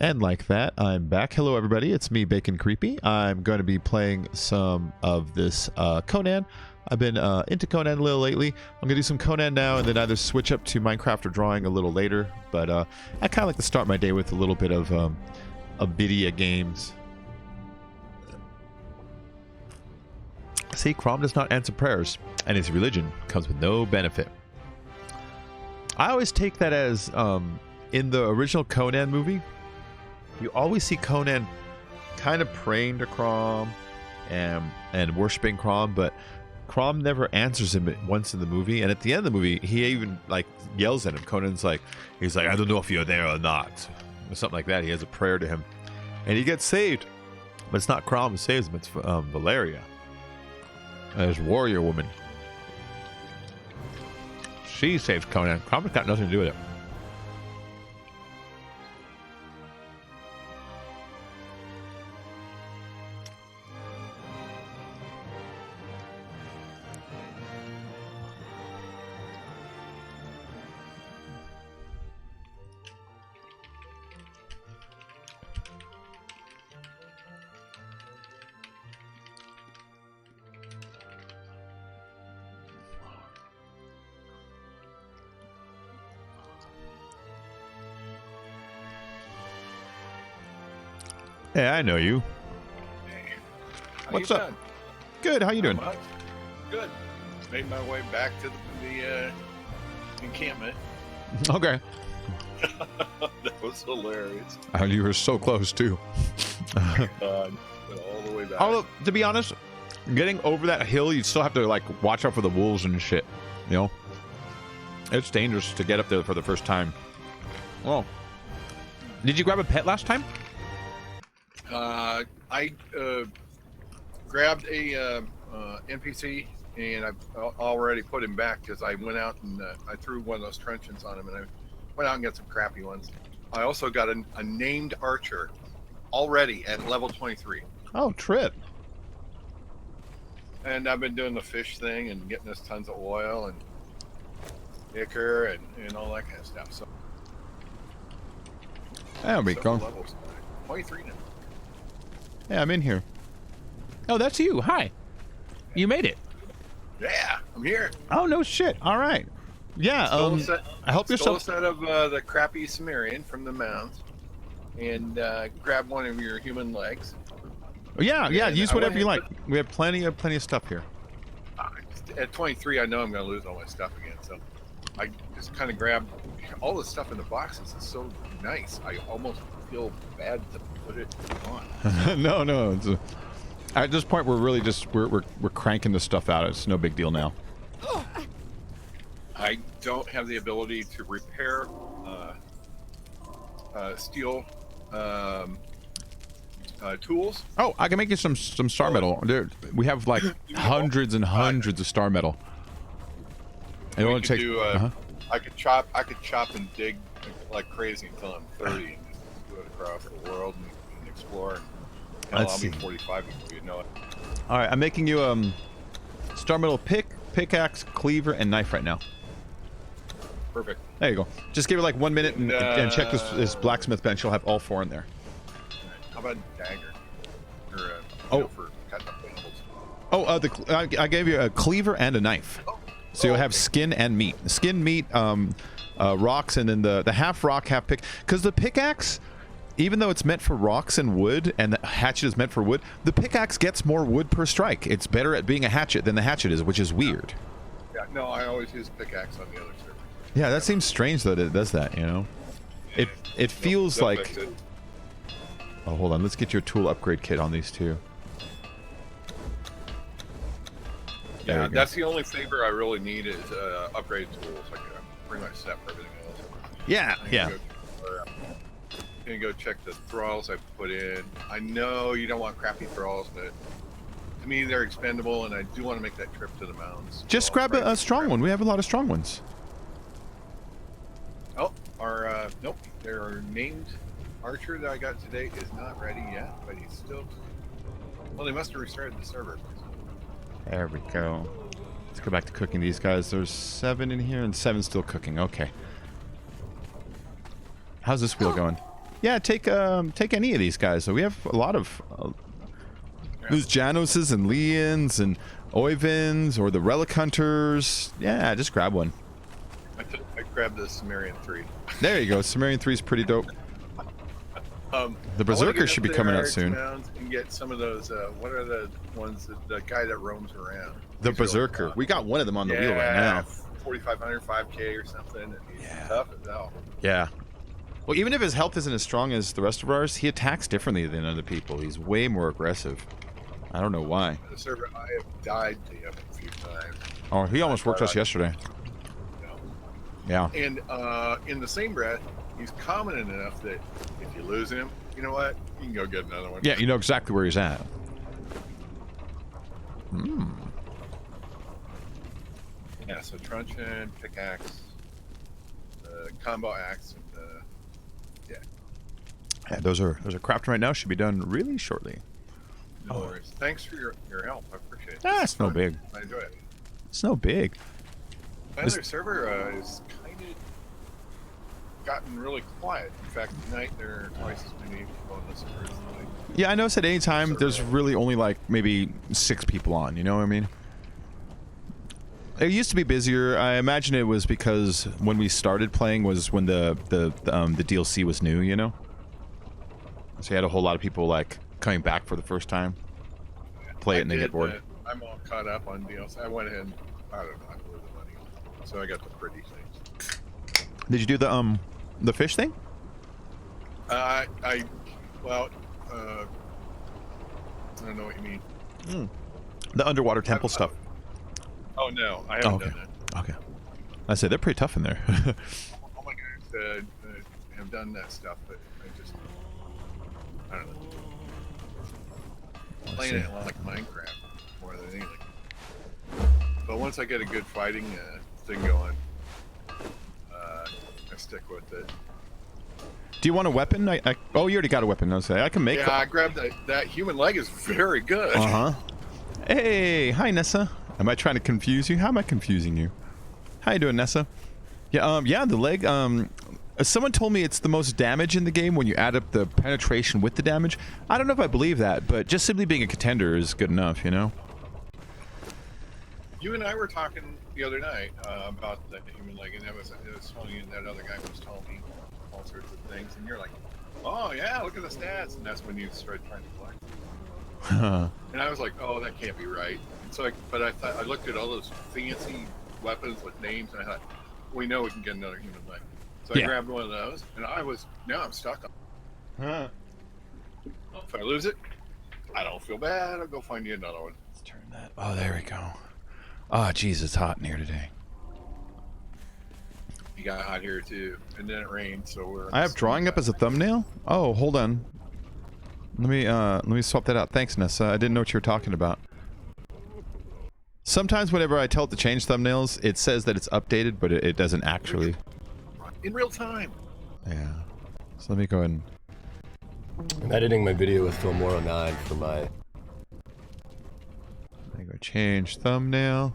And like that, I'm back. Hello, everybody. It's me, Bacon Creepy. I'm going to be playing some of this Conan. I've been into Conan a little lately. I'm going to do some Conan now and then either switch up to Minecraft or drawing a little later. But I kind of like to start my day with a little bit of video games. See, Crom does not answer prayers, and his religion comes with no benefit. I always take that as, in the original Conan movie, you always see Conan kind of praying to Crom and worshiping Crom, but Crom never answers him once in the movie. And at the end of the movie, he even like yells at him. Conan's like, he's like, I don't know if you're there or not, or something like that. He has a prayer to him, and he gets saved. But it's not Crom who saves him; it's Valeria, his warrior woman. She saves Conan. Crom's got nothing to do with it. Hey, I know you. Hey. What's up? Good. How you doing? Good. Made my way back to the encampment. Okay. That was hilarious. You were so close too. Went all the way back. Although, to be honest, getting over that hill, you still have to like watch out for the wolves and shit. You know, it's dangerous to get up there for the first time. Oh, did you grab a pet last time? I grabbed a NPC, and I've already put him back because I went out and I threw one of those truncheons on him, and I went out and got some crappy ones. I also got a named archer already at level 23. Oh, trip. And I've been doing the fish thing and getting us tons of oil and ichor and all that kind of stuff. So there we go. Levels, 23 now. Yeah, I'm in here. Oh, that's you. Hi. You made it. Yeah, I'm here. Oh, no shit. All right. Yeah, I hope Stole a yourself. set of the crappy Sumerian from the mounds, and grab one of your human legs. Yeah, And use I whatever went you ahead like. We have plenty of stuff here. At 23, I know I'm going to lose all my stuff again, so I just kind of grabbed all the stuff in the boxes. It's so nice. I almost feel bad to put it on. No. At this point, we're really just we're cranking the stuff out. It's no big deal now. I don't have the ability to repair steel tools. Oh, I can make you some star metal. Dude, we have like hundreds and hundreds of star metal. It only takes. I could chop and dig like crazy until I'm 30 and just do it across the world and explore. Hell, I'll be 45 before you know it. All right, I'm making you star metal pickaxe, cleaver, and knife right now. Perfect. There you go. Just give it like 1 minute and check this blacksmith bench. You'll have all four in there. How about a dagger? Or for cutting up animals. Oh, I gave you a cleaver and a knife. So you'll have skin and meat. Skin, meat, rocks, and then the half rock, half pick. Because the pickaxe, even though it's meant for rocks and wood, and the hatchet is meant for wood, the pickaxe gets more wood per strike. It's better at being a hatchet than the hatchet is, which is weird. Yeah, no, I always use pickaxe on the other server. Yeah, that seems strange that it does that, you know? It feels like... Oh, hold on. Let's get your tool upgrade kit on these two. Yeah, that's the only favor I really need is upgrade tools. I can pretty much set for everything else. Yeah. Gonna go check the thralls I put in. I know you don't want crappy thralls, but to me they're expendable, and I do want to make that trip to the mountains. Just grab a strong one. We have a lot of strong ones. Oh, nope. Their named archer that I got today is not ready yet, but he's still. Well, they must have restarted the server. There we go. Let's go back to cooking these guys. There's 7 in here and 7 still cooking. Okay. How's this wheel going? Yeah, take any of these guys. So we have a lot of there's Janoses and Leons and Oyvinds or the Relic Hunters. Yeah, just grab one. I grabbed the Sumerian 3. There you go. Sumerian 3 is pretty dope. The Berserker should be coming out soon. And get some of those. What are the ones that the guy that roams around? The Berserker. We got one of them on the wheel right now. 4,500, 5K or something. And he's tough as hell. Yeah. Well, even if his health isn't as strong as the rest of ours, he attacks differently than other people. He's way more aggressive. I don't know why. The server I have died to him a few times. Oh, he almost worked us yesterday. Yeah. And in the same breath, he's confident enough that if you lose him, you know what? You can go get another one. Yeah, you know exactly where he's at. Hmm. Yeah, so truncheon, pickaxe, combo axe, and yeah, those are crafting right now. Should be done really shortly. no worries. Thanks for your help. I appreciate it. It's no big. I enjoy it. It's no big. My other server is kind of gotten really quiet. In fact, tonight there are twice as many people on the server tonight. Yeah, I noticed at any time there's really only like maybe 6 people on. You know what I mean? It used to be busier. I imagine it was because when we started playing was when the DLC was new. You know, so you had a whole lot of people like coming back for the first time, play it and they get bored. I'm all caught up on DLC. I went ahead and I don't know. I blew the money on it. So I got the pretty things. Did you do the fish thing? I don't know what you mean. The underwater temple stuff. Oh no, I haven't done that. Okay. I said they're pretty tough in there. All my guys have done that stuff, but I don't know. Playing it like Minecraft more than anything. But once I get a good fighting thing going, I stick with it. Do you want a weapon? Oh, you already got a weapon. I can make. Yeah, I grabbed that human leg is very good. Hey, hi Nessa. Am I trying to confuse you? How am I confusing you? How you doing, Nessa? Yeah, the leg. Someone told me it's the most damage in the game when you add up the penetration with the damage. I don't know if I believe that, but just simply being a contender is good enough, you know? You and I were talking the other night about the human leg, and it was funny, and that other guy was telling me all sorts of things, and you're like, oh yeah, look at the stats, and that's when you started trying to collect. And I was like, oh, that can't be right. So, I looked at all those fancy weapons with names, and I thought, we know we can get another human leg. So I grabbed one of those, and now I'm stuck on it. If I lose it, I don't feel bad. I'll go find you another one. Let's turn that. Oh, there we go. Oh, jeez, it's hot in here today. You got hot here too, and then it rained, so we're. I have drawing up as a thumbnail. Oh, hold on. Let me swap that out. Thanks, Nessa. I didn't know what you were talking about. Sometimes whenever I tell it to change thumbnails, it says that it's updated, but it doesn't actually. In real time. Yeah. So let me go ahead and... I'm editing my video with Filmora 9 for my... Let me go change thumbnail.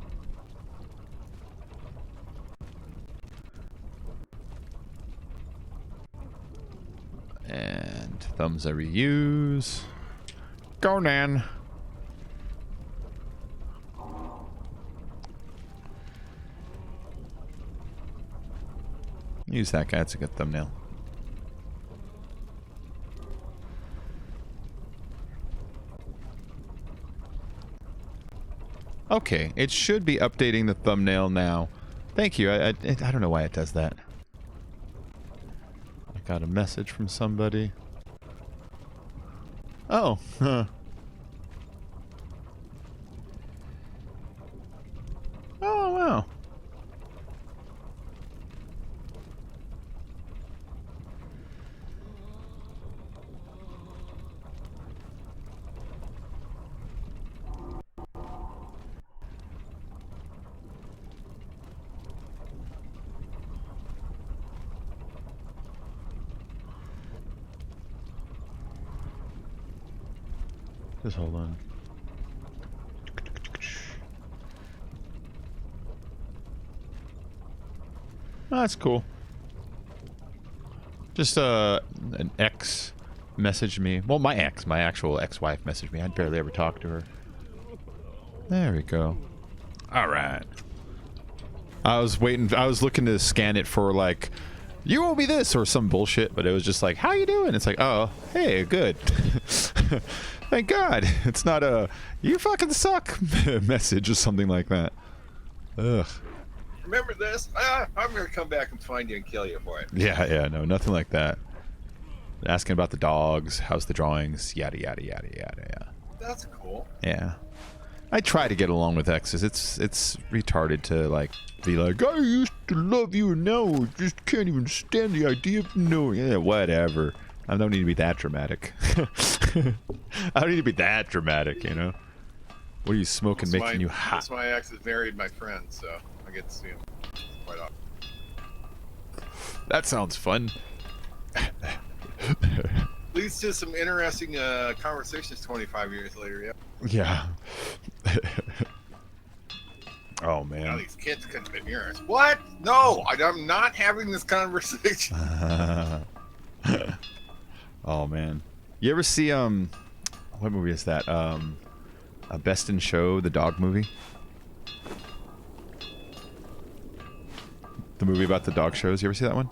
And thumbs I reuse. Conan. Use that guy. It's a good thumbnail. Okay, it should be updating the thumbnail now. Thank you. I don't know why it does that. I got a message from somebody. Oh, huh. Oh, wow. Just hold on. Oh, that's cool. Just an ex messaged me. Well, my actual ex-wife messaged me. I'd barely ever talk to her. There we go. All right. I was looking to scan it for like, you owe me this or some bullshit, but it was just like, how you doing? It's like, oh, hey, good. Thank God. It's not a, you fucking suck message or something like that. Ugh. Remember this? I'm gonna come back and find you and kill you for it. Yeah, no, nothing like that. Asking about the dogs, how's the drawings, yada, yada, yada, yada, yeah. That's cool. Yeah. I try to get along with exes. It's retarded to like be like, I used to love you and now I just can't even stand the idea of knowing. Yeah, whatever. I don't need to be that dramatic. I don't need to be that dramatic, you know? What are you smoking making you hot? That's my ex has married my friend, so I get to see him quite often. That sounds fun. Leads to some interesting conversations 25 years later, yeah. Yeah. Oh, Now man. these kids couldn't have been yours. What? No, I'm not having this conversation. Oh, man. You ever see, what movie is that? Best in Show, the dog movie? The movie about the dog shows. You ever see that one?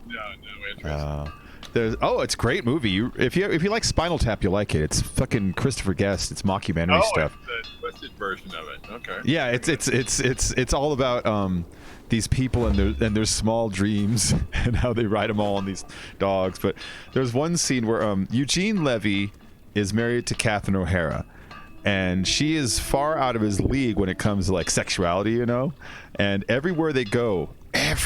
No interest. It's a great movie. If you like Spinal Tap, you'll like it. It's fucking Christopher Guest. It's mockumentary stuff. It's the twisted version of it. Okay. Yeah, it's all about these people and their small dreams and how they ride them all on these dogs. But there's one scene where Eugene Levy is married to Catherine O'Hara. And she is far out of his league when it comes to like sexuality, you know? And everywhere they go, and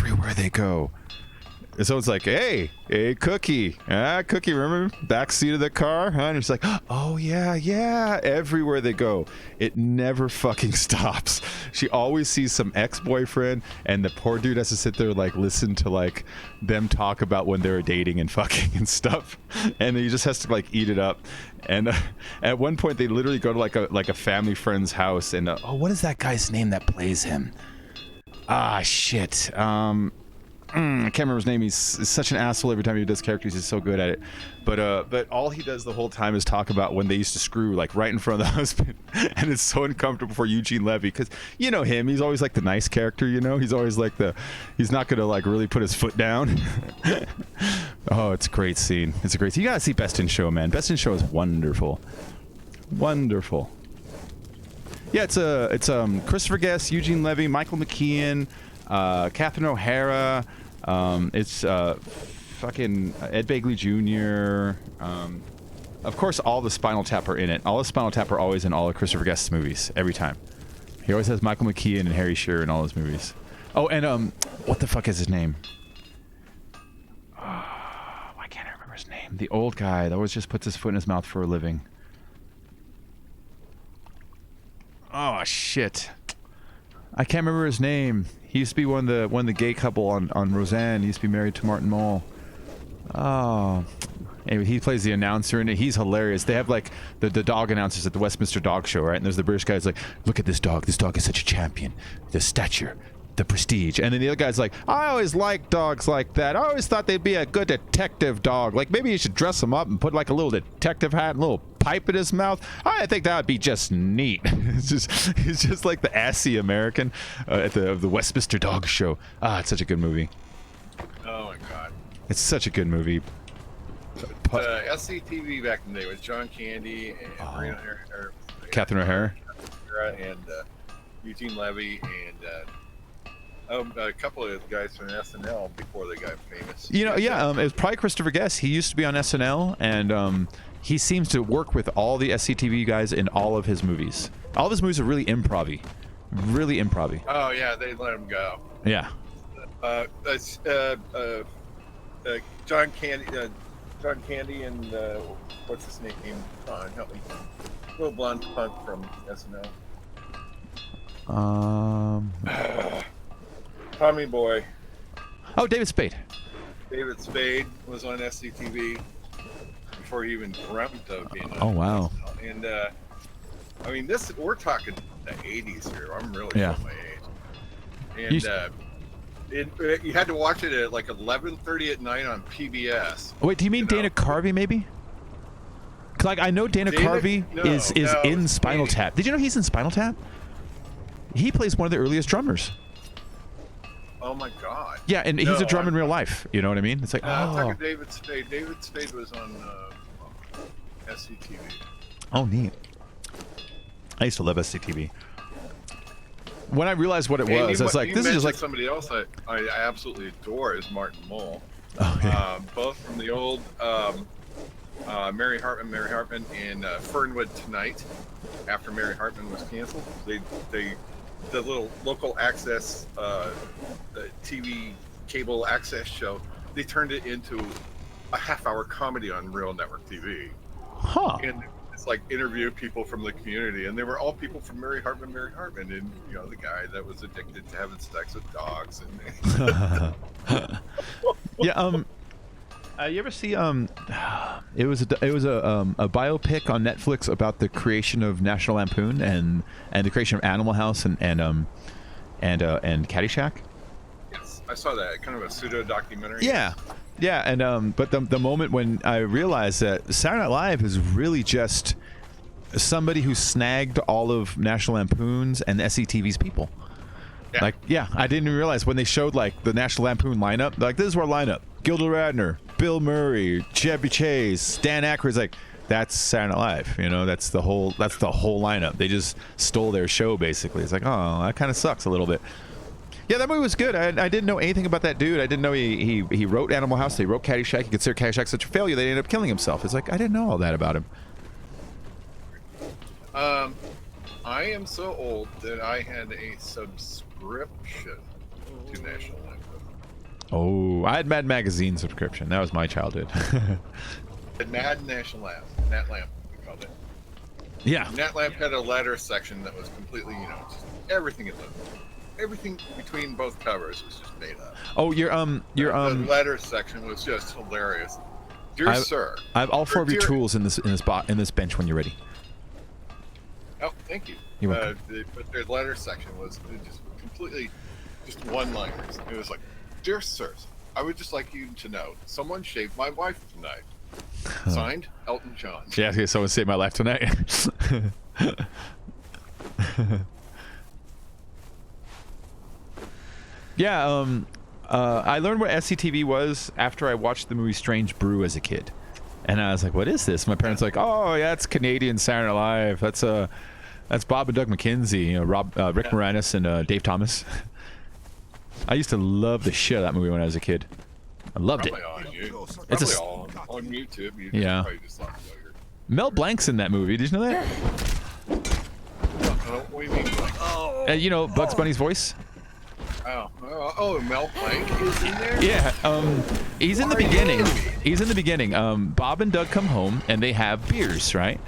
so it's like, hey, Cookie. Cookie, remember? Backseat of the car? Huh? And it's like, oh, yeah. Everywhere they go. It never fucking stops. She always sees some ex-boyfriend, and the poor dude has to sit there, like, listen to, like, them talk about when they were dating and fucking and stuff. And he just has to, like, eat it up. And at one point, they literally go to, like a family friend's house, and, what is that guy's name that plays him? Shit. I can't remember his name. He's such an asshole every time he does characters. He's so good at it. But all he does the whole time is talk about when they used to screw, like right in front of the husband. And it's so uncomfortable for Eugene Levy because you know him. He's always like the nice character, you know. He's always like he's not gonna like really put his foot down. Oh, it's a great scene. It's a great scene. You gotta see Best in Show, man. Best in Show is wonderful. Wonderful. Yeah, it's Christopher Guest, Eugene Levy, Michael McKean, Catherine O'Hara. It's fucking Ed Begley Jr. Of course, all the Spinal Tap are in it. All the Spinal Tap are always in all of Christopher Guest's movies every time. He always has Michael McKean and Harry Shearer in all his movies. Oh, and what the fuck is his name? Why can't I remember his name? The old guy that always just puts his foot in his mouth for a living. Oh shit. I can't remember his name. He used to be one of the gay couple on Roseanne. He used to be married to Martin Mull. Oh. Anyway, he plays the announcer in it. He's hilarious. They have like the dog announcers at the Westminster Dog Show, right? And there's the British guy's like, look at this dog. This dog is such a champion. The stature, the prestige. And then the other guy's like, I always liked dogs like that. I always thought they'd be a good detective dog. Like maybe you should dress him up and put like a little detective hat and a little pipe in his mouth. I think that would be just neat. He's just like the assy American at the Westminster Dog Show. It's such a good movie. Oh my god. It's such a good movie. SCTV back in the day with John Candy and Catherine O'Hara and Eugene Levy and a couple of guys from SNL before they got famous. You know, yeah, it was probably Christopher Guest. He used to be on SNL, and he seems to work with all the SCTV guys in all of his movies. All of his movies are really improv-y. Really improv-y. Oh, yeah, they let him go. Yeah. John Candy and what's his name? Help me. Little blonde punk from SNL. Tommy Boy. Oh, David Spade. David Spade was on SCTV before he even dreamt of being on. Oh wow. SNL. And I mean, we're talking the 80s here. I'm really yeah. showing my age. And You had to watch it at like 11:30 at night on PBS. Wait, do you mean Dana Carvey, maybe? 'Cause, like, I know Dana Carvey is in Spinal Tap. Did you know he's in Spinal Tap? He plays one of the earliest drummers. Oh my God. Yeah, and he's a drummer in real life. You know what I mean? It's like, I'm talking David Spade. David Spade was on SCTV. Oh, neat. I used to love SCTV. When I realized what it was, I was like, this is just like somebody else I absolutely adore is Martin Mull. Oh, yeah. Both from the old Mary Hartman, and Fernwood Tonight. After Mary Hartman was canceled, the little local access the TV cable access show, they turned it into a half-hour comedy on Real Network TV. Huh. And it's like interview people from the community, and they were all people from Mary Hartman, and you know, the guy that was addicted to having sex with dogs. And Yeah. You ever see it was a biopic on Netflix about the creation of National Lampoon and the creation of Animal House and Caddyshack? Yes, I saw that, kind of a pseudo documentary. Yeah. Yeah, and but the moment when I realized that Saturday Night Live is really just somebody who snagged all of National Lampoon's and SCTV's people. Yeah. Like, yeah, I didn't even realize when they showed like the National Lampoon lineup. Like, this is our lineup: Gilda Radner, Bill Murray, Chevy Chase, Dan Aykroyd's. Like, that's Saturday Night Live. You know, that's the whole lineup. They just stole their show basically. It's like, oh, that kind of sucks a little bit. Yeah, that movie was good. I didn't know anything about that dude. I didn't know he wrote Animal House. He wrote Caddyshack. He considered Caddyshack such a failure that he ended up killing himself. It's like, I didn't know all that about him. I am so old that I had a subscription to National Lampoon. Oh, I had Mad Magazine subscription. That was my childhood. The Mad National Lamp, Nat Lamp, we called it. Yeah. Nat Lamp had a letter section that was completely, just everything in everything between both covers was just made up. Oh, the letter section was just hilarious. Dear sir, I have all four of your tools in this bench when you're ready. Oh, thank you. You're welcome. But their letter section was just completely just one-liners. It was like, dear sirs, I would just like you to know someone shaved my wife tonight. Signed, Elton John. Yeah, okay, someone saved my life tonight. Yeah, I learned what SCTV was after I watched the movie Strange Brew as a kid. And I was like, what is this? My parents were like, oh, yeah, it's Canadian Saturday Night Live. That's Bob and Doug McKenzie, Rick Moranis and Dave Thomas. I used to love the shit out of that movie when I was a kid. I loved it. It's on YouTube. Yeah. Mel Blanc's in that movie. Did you know that? What do you mean? You know Bugs Bunny's voice? Oh, Mel Blanc is in there? Yeah, he's in the beginning. He's in the beginning. Bob and Doug come home and they have beers, right?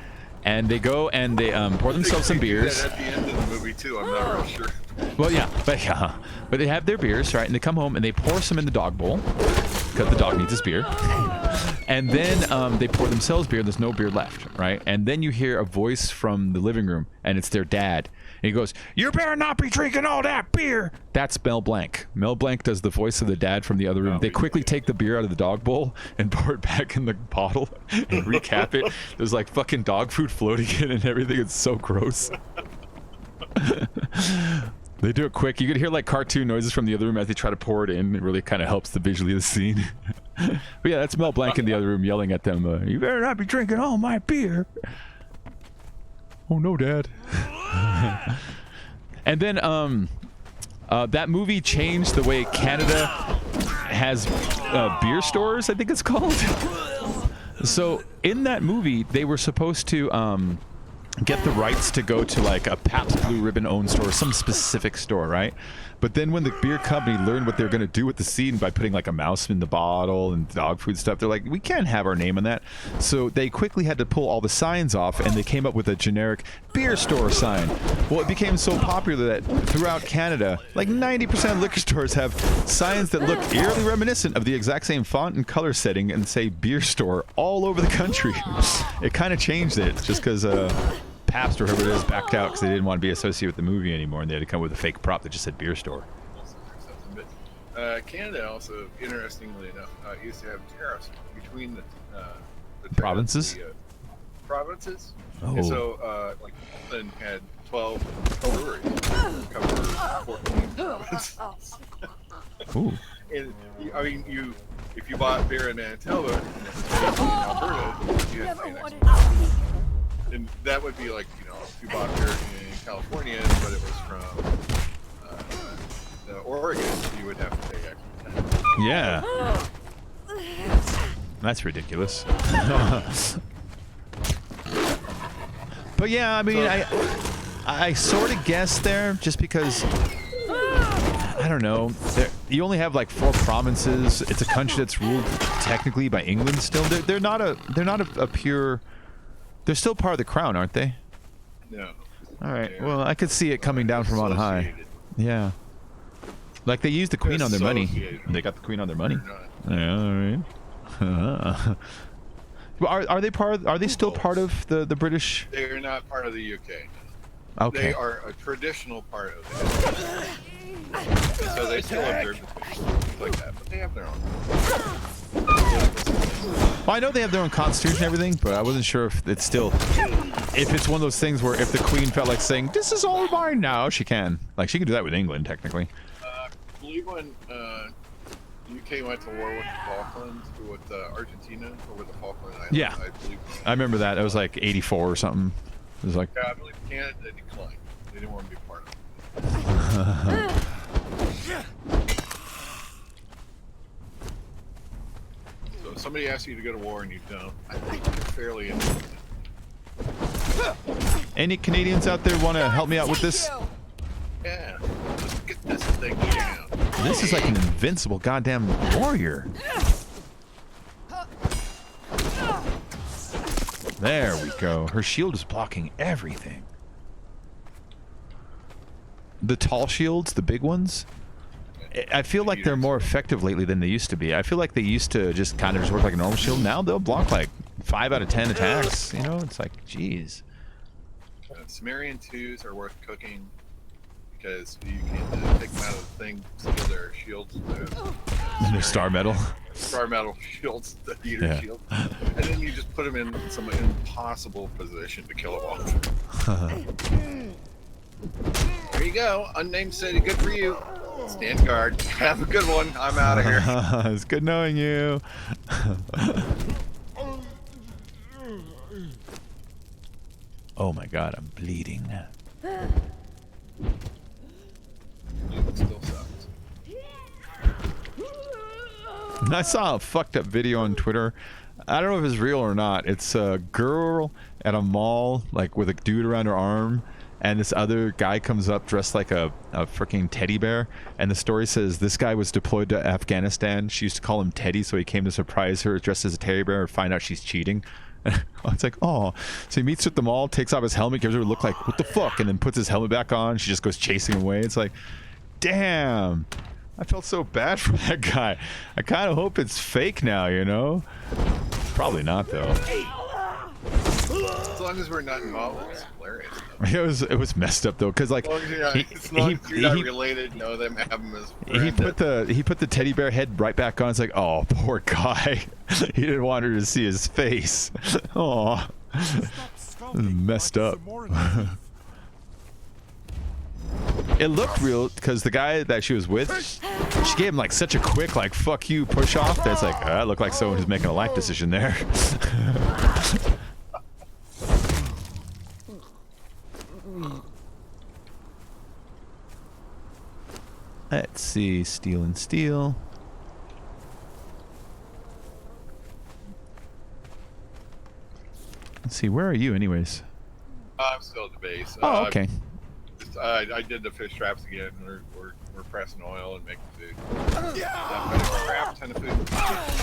And they go and they pour themselves some beers. At the end of the movie too. I'm not real sure. Well, yeah, but they have their beers, right? And they come home and they pour some in the dog bowl because the dog needs his beer. And then they pour themselves beer. There's no beer left, right? And then you hear a voice from the living room, and it's their dad. And he goes, "You better not be drinking all that beer." That's Mel Blanc. Mel Blanc does the voice of the dad from the other room. They quickly take the beer out of the dog bowl and pour it back in the bottle and recap it. There's like fucking dog food floating in it and everything. It's so gross. They do it quick. You could hear like cartoon noises from the other room as they try to pour it in. It really kind of helps the visually of the scene. But yeah, that's Mel Blanc in the other room yelling at them, "You better not be drinking all my beer." Oh no, Dad. And then that movie changed the way Canada has beer stores, I think it's called. So in that movie, they were supposed to get the rights to go to like a Pabst Blue Ribbon owned store, some specific store, right? But then when the beer company learned what they're going to do with the scene by putting like a mouse in the bottle and dog food stuff, they're like, we can't have our name on that. So they quickly had to pull all the signs off, and they came up with a generic beer store sign. Well, it became so popular that throughout Canada, like 90% of liquor stores have signs that look eerily reminiscent of the exact same font and color setting and say beer store all over the country. It kind of changed it just because Pabst or whoever it is backed out because they didn't want to be associated with the movie anymore, and they had to come with a fake prop that just said beer store. Canada also, interestingly enough, used to have tariffs between the Provinces? Provinces. Oh. And so, like, England had 12 breweries cover 14 provinces. Ooh. And I mean, if you bought beer in Manitoba and it was made in Alberta, you had to pay an extra. And that would be like, if you bought beer in California, but it was from Oregon, you would have to pay extra. Yeah. That's ridiculous. But yeah, I mean, I sort of guessed there just because I don't know. You only have like 4 provinces. It's a country that's ruled technically by England still. They're not a pure. They're still part of the crown, aren't they? No. All right. Well, I could see it coming down from on high. Yeah. Like they use the queen on their money. They got the queen on their money. Yeah, all right. Are they part? Are they still part of the British? They are not part of the UK. Okay. They are a traditional part of the UK. So they still observe the things like that, but they have their own. Well, I know they have their own constitution and everything, but I wasn't sure if it's still, if it's one of those things where if the queen felt like saying, "This is all mine now," she can. Like she can do that with England, technically. I believe when UK went to war with the Falklands, or with Argentina, or with the Falkland Islands. Yeah. I believe. I remember that. It was like 84 or something. It was like. Yeah, I believe Canada declined. They didn't want to be part of it. So if somebody asks you to go to war and you don't, I think you're fairly innocent. Any Canadians out there want to help me out with this? Yeah, let's get this thing down. This is like an invincible goddamn warrior. There we go. Her shield is blocking everything. The tall shields, the big ones, I feel like they're more effective lately than they used to be. I feel like they used to just kind of just work like a normal shield. Now they'll block like 5 out of 10 attacks. You know, it's like, jeez. Sumerian 2s are worth cooking because you can take them out of the thing, steal their shields. Their star metal. Star metal shields, the heater shield. And then you just put them in some impossible position to kill them all. There you go. Unnamed city. Good for you. Stand guard. Have a good one. I'm out of here. It's good knowing you. Oh my god, I'm bleeding. It still sucks. I saw a fucked up video on Twitter. I don't know if it's real or not. It's a girl at a mall, like with a dude around her arm, and this other guy comes up dressed like a freaking teddy bear, and the story says this guy was deployed to Afghanistan. She used to call him Teddy, so he came to surprise her dressed as a teddy bear and find out she's cheating. It's like, oh. So he meets her at the mall, takes off his helmet, gives her a look like, what the fuck, and then puts his helmet back on. She just goes chasing him away. It's like, damn. I felt so bad for that guy. I kind of hope it's fake now, you know? Probably not, though. As long as we're not involved, it's hilarious. It was messed up though, cause like as long as you're not related, know them, have them as friends. he put the teddy bear head right back on. It's like, oh, poor guy. He didn't want her to see his face. Oh, messed up. It looked real because the guy that she was with, she gave him like such a quick like "fuck you" push off. That's like that looked like someone who's making a life decision there. Let's see, steel and steel. Let's see, where are you anyways? I'm still at the base. Oh, okay. I did the fish traps again. We're pressing oil and making food. Crap ton of food.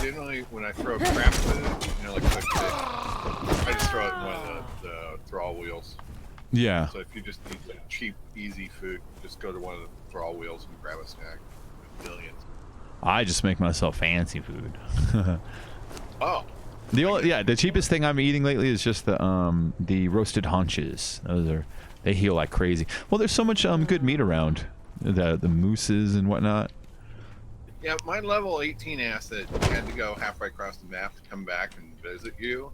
Generally, when I throw crap food, like cooked fish, I just throw it in one of the thrall wheels. Yeah. So if you just need like cheap, easy food, just go to one of the thrall wheels and grab a snack. Millions. I just make myself fancy food. Oh. The cheapest thing I'm eating lately is just the roasted haunches. They heal like crazy. Well, there's so much good meat around. The mooses and whatnot. Yeah, my level 18 ass that had to go halfway across the map to come back and visit you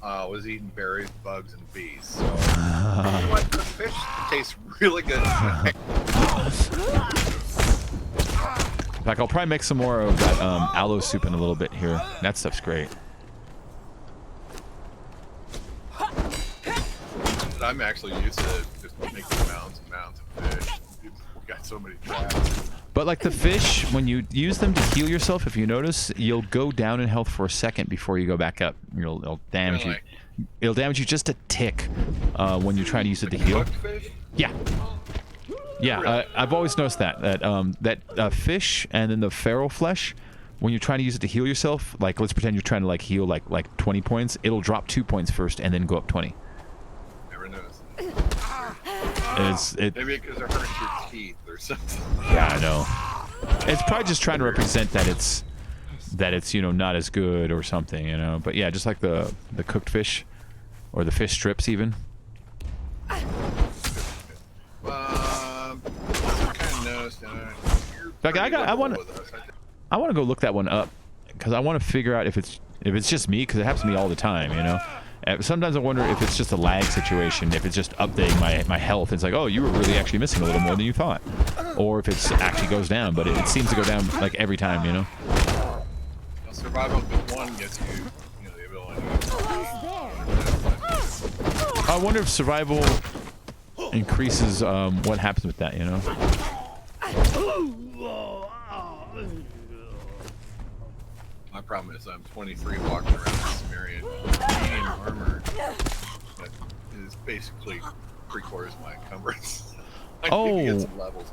was eating berries, bugs, and bees. So, you know what? The fish tastes really good. In fact, I'll probably make some more of that aloe soup in a little bit here. That stuff's great. But I'm actually used to just making mounds and mounds of fish. We got so many traps. But like the fish, when you use them to heal yourself, if you notice, you'll go down in health for a second before you go back up. It'll damage you. It'll damage you just a tick when you're trying to use it to heal. Cooked fish? Yeah. Yeah, Really? I've always noticed that fish and then the feral flesh, when you're trying to use it to heal yourself, like let's pretend you're trying to like heal like 20 points, it'll drop 2 points first and then go up 20. Never noticed. Maybe because it hurts your teeth or something. Yeah, I know. It's probably just trying to represent that it's you know not as good or something, you know. But yeah, just like the cooked fish or the fish strips even. I kind of noticed. Like I want to go look that one up because I want to figure out if it's just me, because it happens to me all the time, you know. Sometimes I wonder if it's just a lag situation, if it's just updating my health. It's like, oh, you were really actually missing a little more than you thought, or if it actually goes down. But it seems to go down like every time, you know. Well, survival with one gets you, you know, the ability. I wonder if survival increases what happens with that, you know. My problem is I'm 23 walking around this Sumerian in armor that is basically 3/4 of my encumbrance. I need to get some levels.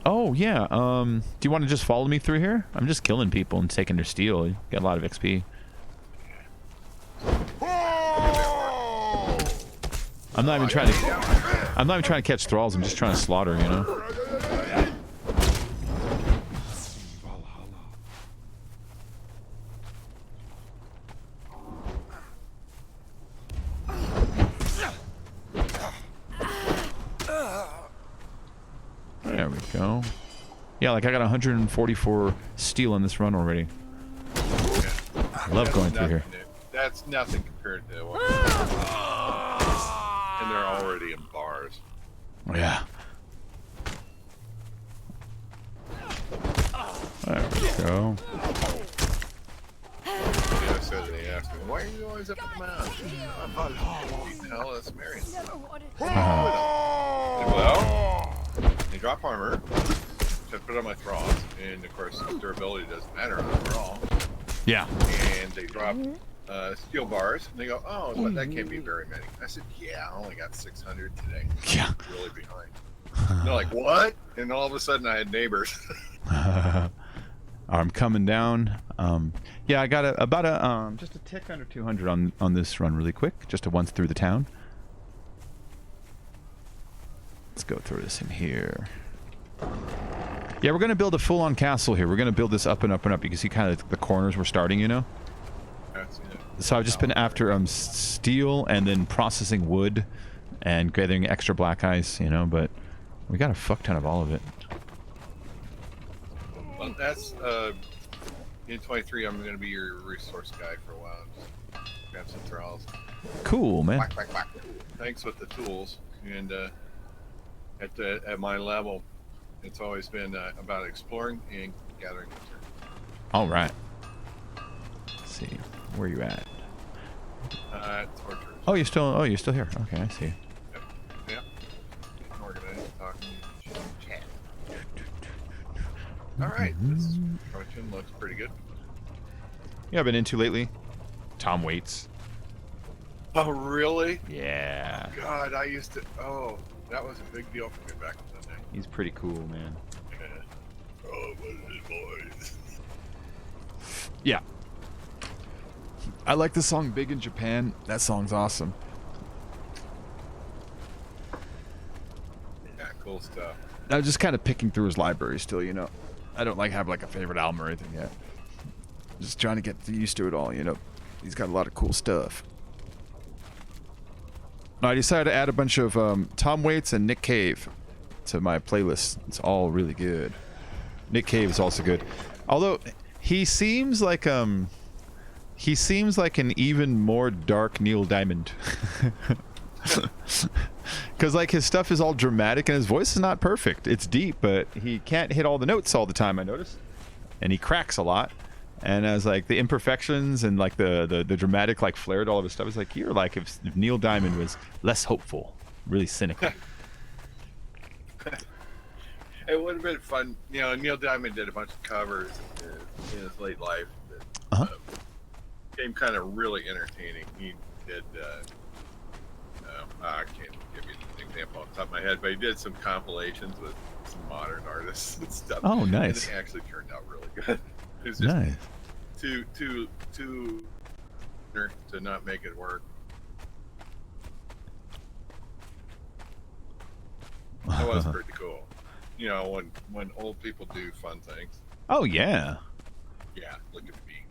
Oh yeah. Do you want to just follow me through here? I'm just killing people and taking their steel. You get a lot of XP. I'm not even trying to catch thralls. I'm just trying to slaughter, you know. There we go. Yeah, like I got 144 steel in this run already. I love going through here. That's nothing compared to what and they're already in bars. Yeah. There we go. Yeah, so they asked me, why are you always up at the mountain? I'm not the hell that's Marion. Well, they drop armor, so I put on my thralls, and of course durability doesn't matter overall. Yeah. And they drop steel bars, and they go, oh, but that can't be very many. I said, yeah, I only got 600 today. Yeah. I'm really behind. They're like, what? And all of a sudden I had neighbors. I'm coming down. Yeah, I got about just a tick under 200 on this run really quick, just to once through the town. Let's go through this in here. Yeah, we're going to build a full-on castle here. We're going to build this up and up and up. You can see kind of the corners we're starting, you know? So I've just been after steel and then processing wood and gathering extra black ice, you know, but we got a fuck ton of all of it. Well, that's, in 23, I'm going to be your resource guy for a while. Just grab some thralls. Cool, man. Whack, whack, whack. Thanks with the tools. And at my level, it's always been about exploring and gathering material. All right. Let's see. Where are you at? Torture. Oh, you're still here. Okay, I see. Yep. Yep. Organized, talking, chat. All right. This function looks pretty good. Yeah, I've been into lately. Tom Waits. Oh, really? Yeah. God, I used to. Oh, that was a big deal for me back in the day. He's pretty cool, man. Yeah. Oh, what is his voice? Yeah. I like the song Big in Japan. That song's awesome. Yeah, cool stuff. I'm just kind of picking through his library still, you know. I don't like have like a favorite album or anything yet. Just trying to get used to it all, you know. He's got a lot of cool stuff. I decided to add a bunch of Tom Waits and Nick Cave to my playlist. It's all really good. Nick Cave is also good. Although he seems like an even more dark Neil Diamond. Because like his stuff is all dramatic and his voice is not perfect. It's deep, but he can't hit all the notes all the time, I noticed. And he cracks a lot. And as like the imperfections and like the dramatic like flair to all of his stuff is like, you're like if Neil Diamond was less hopeful, really cynical. It would have been fun. You know, Neil Diamond did a bunch of covers in his late life that became kind of really entertaining. He did, I can't give you an example off the top of my head, but he did some compilations with some modern artists and stuff. Oh, nice. And it actually turned out really good. It was just Nice. too to not make it work. That was pretty cool. You know, when old people do fun things. Oh yeah. Yeah, look at me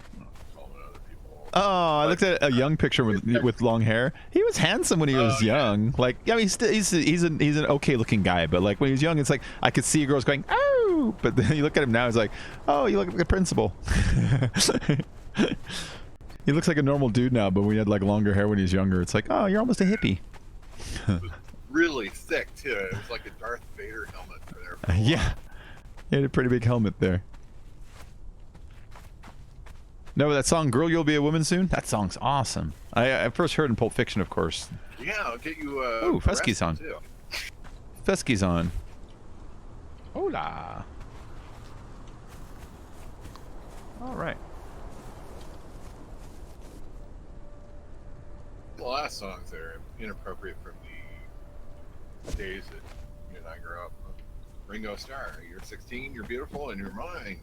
calling other people old. Oh, I looked at a young picture with long hair. He was handsome when he was young. Like, yeah, he's an okay looking guy, but like when he was young, it's like I could see girls going, "Oh," but then you look at him now, it's like, "Oh, you look like a principal." He looks like a normal dude now, but when he had like longer hair when he was younger, it's like, "Oh, you're almost a hippie." It was really thick too. It was like a Darth Vader helmet for there. For Yeah, he had a pretty big helmet there. No, that song "Girl, You'll Be a Woman Soon." That song's awesome. I first heard in Pulp Fiction, of course. Yeah, I'll get you. Ooh, Fesky's on. Too. Fesky's on. Hola. All right. The last songs are inappropriate from the days that you and I grew up. Ringo Starr, you're 16, you're beautiful, and you're mine.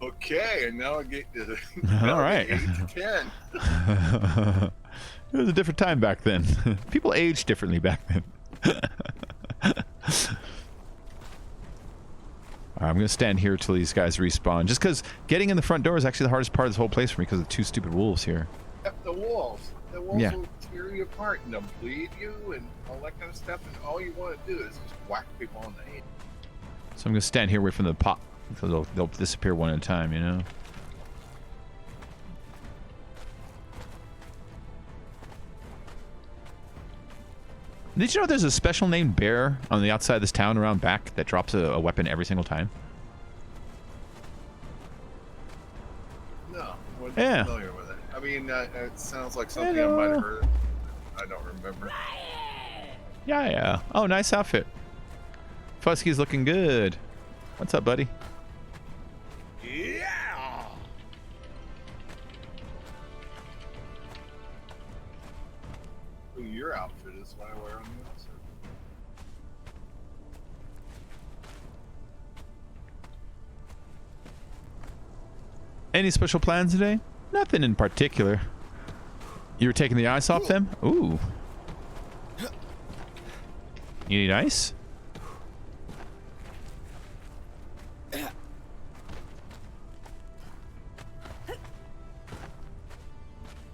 Okay, and now I get to All right. 8 to 10. It was a different time back then. People aged differently back then. All right, I'm going to stand here till these guys respawn. Just because getting in the front door is actually the hardest part of this whole place for me because of 2 stupid wolves here. The wolves Yeah. will tear you apart and they'll bleed you and all that kind of stuff. And all you want to do is just whack people on the head. So I'm going to stand here away from the pop because they'll disappear one at a time, you know? Did you know there's a special named bear on the outside of this town around back that drops a weapon every single time? No, wasn't Yeah. familiar with it. I mean, it sounds like something I might have heard. I don't remember. Yeah. Oh, nice outfit. Fusky's looking good. What's up, buddy? Yeah. Ooh, your outfit is what I wear on the outside. Any special plans today? Nothing in particular. You were taking the ice off them? Ooh. You need ice?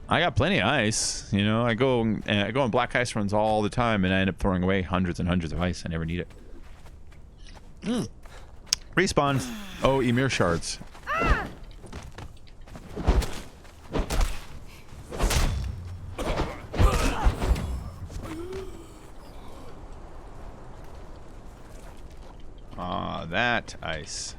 I got plenty of ice. You know, I go on black ice runs all the time, and I end up throwing away hundreds and hundreds of ice. I never need it. Respawn. Oh, Emir shards. Ah, that ice.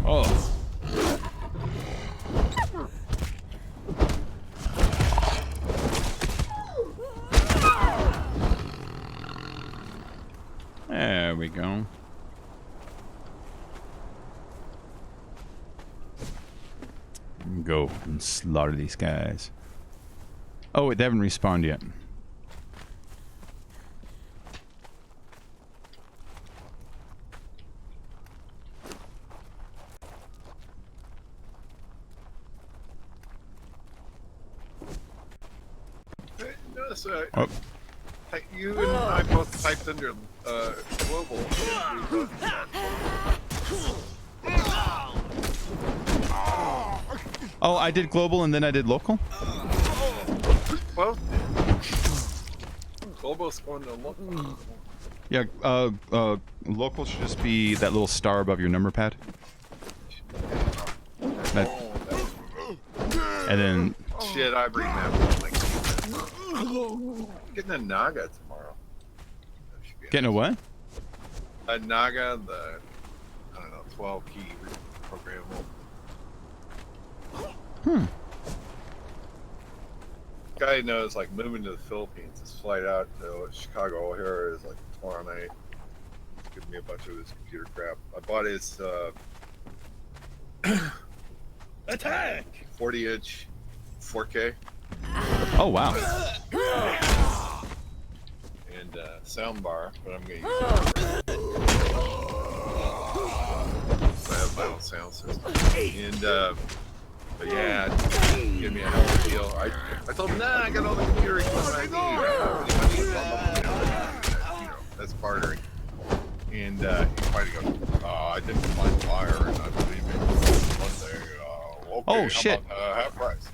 Oh. There we go. Go and slaughter these guys. Oh, wait, they haven't respawned yet. Notice, Oh. you and I both typed under global. Oh, I did global and then I did local? Well, Globo's going to local. Yeah, local should just be that little star above your number pad. That, and then... Shit, I remember. Like, getting a Naga tomorrow. Getting a what? A Naga, the, I don't know, 12 key programmable. Guy knows, like, moving to the Philippines, his flight out to Chicago O'Hare is like tomorrow night. He's giving me a bunch of his computer crap. I bought his attack 40-inch 4K. Oh, wow. And sound bar, but I'm gonna use it. I have my own sound system. And but yeah, give me a hell of a deal. I told him, nah, I got all the computer equipment I need. That's bartering. And he finally goes, I didn't find fire, and I believe it. One day, okay, oh, shit. How about, half price?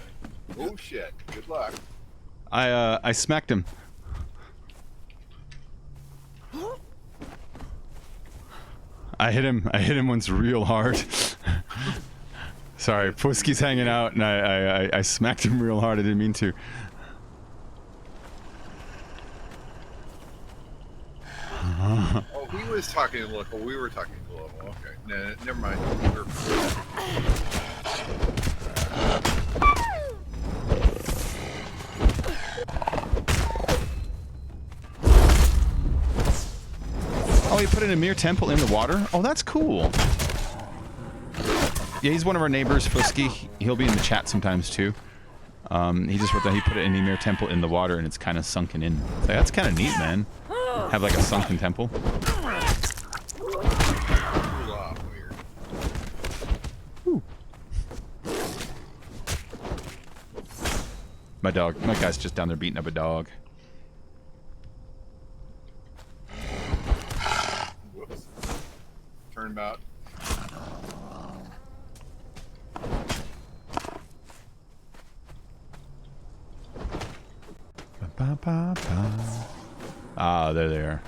Oh, shit. Good luck. I smacked him. I hit him once real hard. Sorry, Pusky's hanging out, and I smacked him real hard. I didn't mean to. Oh, he was talking local. We were talking global. Okay, nah, never mind. Oh, he put an Emir temple in the water? Oh, that's cool. Yeah, he's one of our neighbors, Fusky. He'll be in the chat sometimes too. He just wrote that he put an Emir temple in the water and it's kind of sunken in. So that's kind of neat, man. Have like a sunken temple. Ooh. My guy's just down there beating up a dog. Whoops. Turnabout. Ba, ba, ba. Ah, there they are.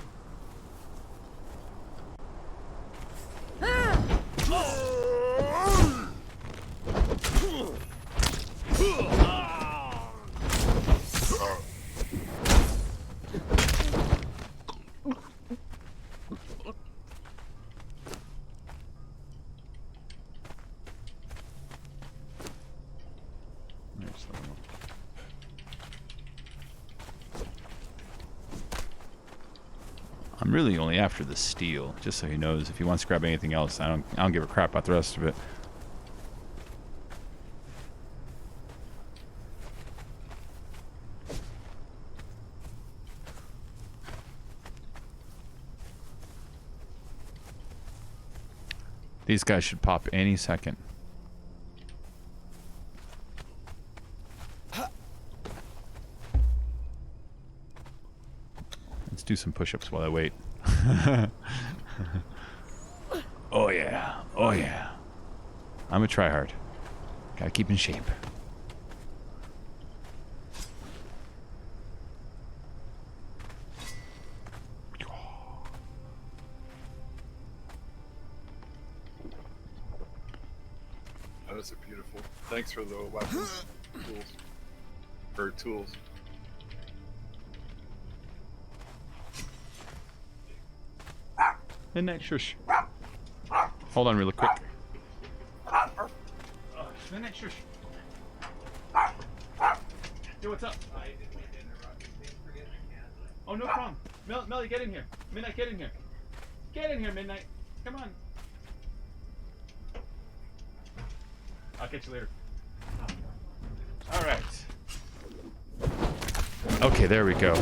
I'm really only after the steel, just so he knows. If he wants to grab anything else, I don't give a crap about the rest of it. These guys should pop any second. Let's do some push-ups while I wait. Oh yeah, oh yeah. I'm a tryhard. Gotta keep in shape. Those are beautiful. Thanks for the weapons. Tools. Or tools. Midnight, shush. Hold on really quick. Midnight, shush. Yo, what's up? Oh, no problem. Melly, get in here. Midnight, get in here. Get in here, Midnight. Come on. I'll catch you later. All right. Okay, there we go.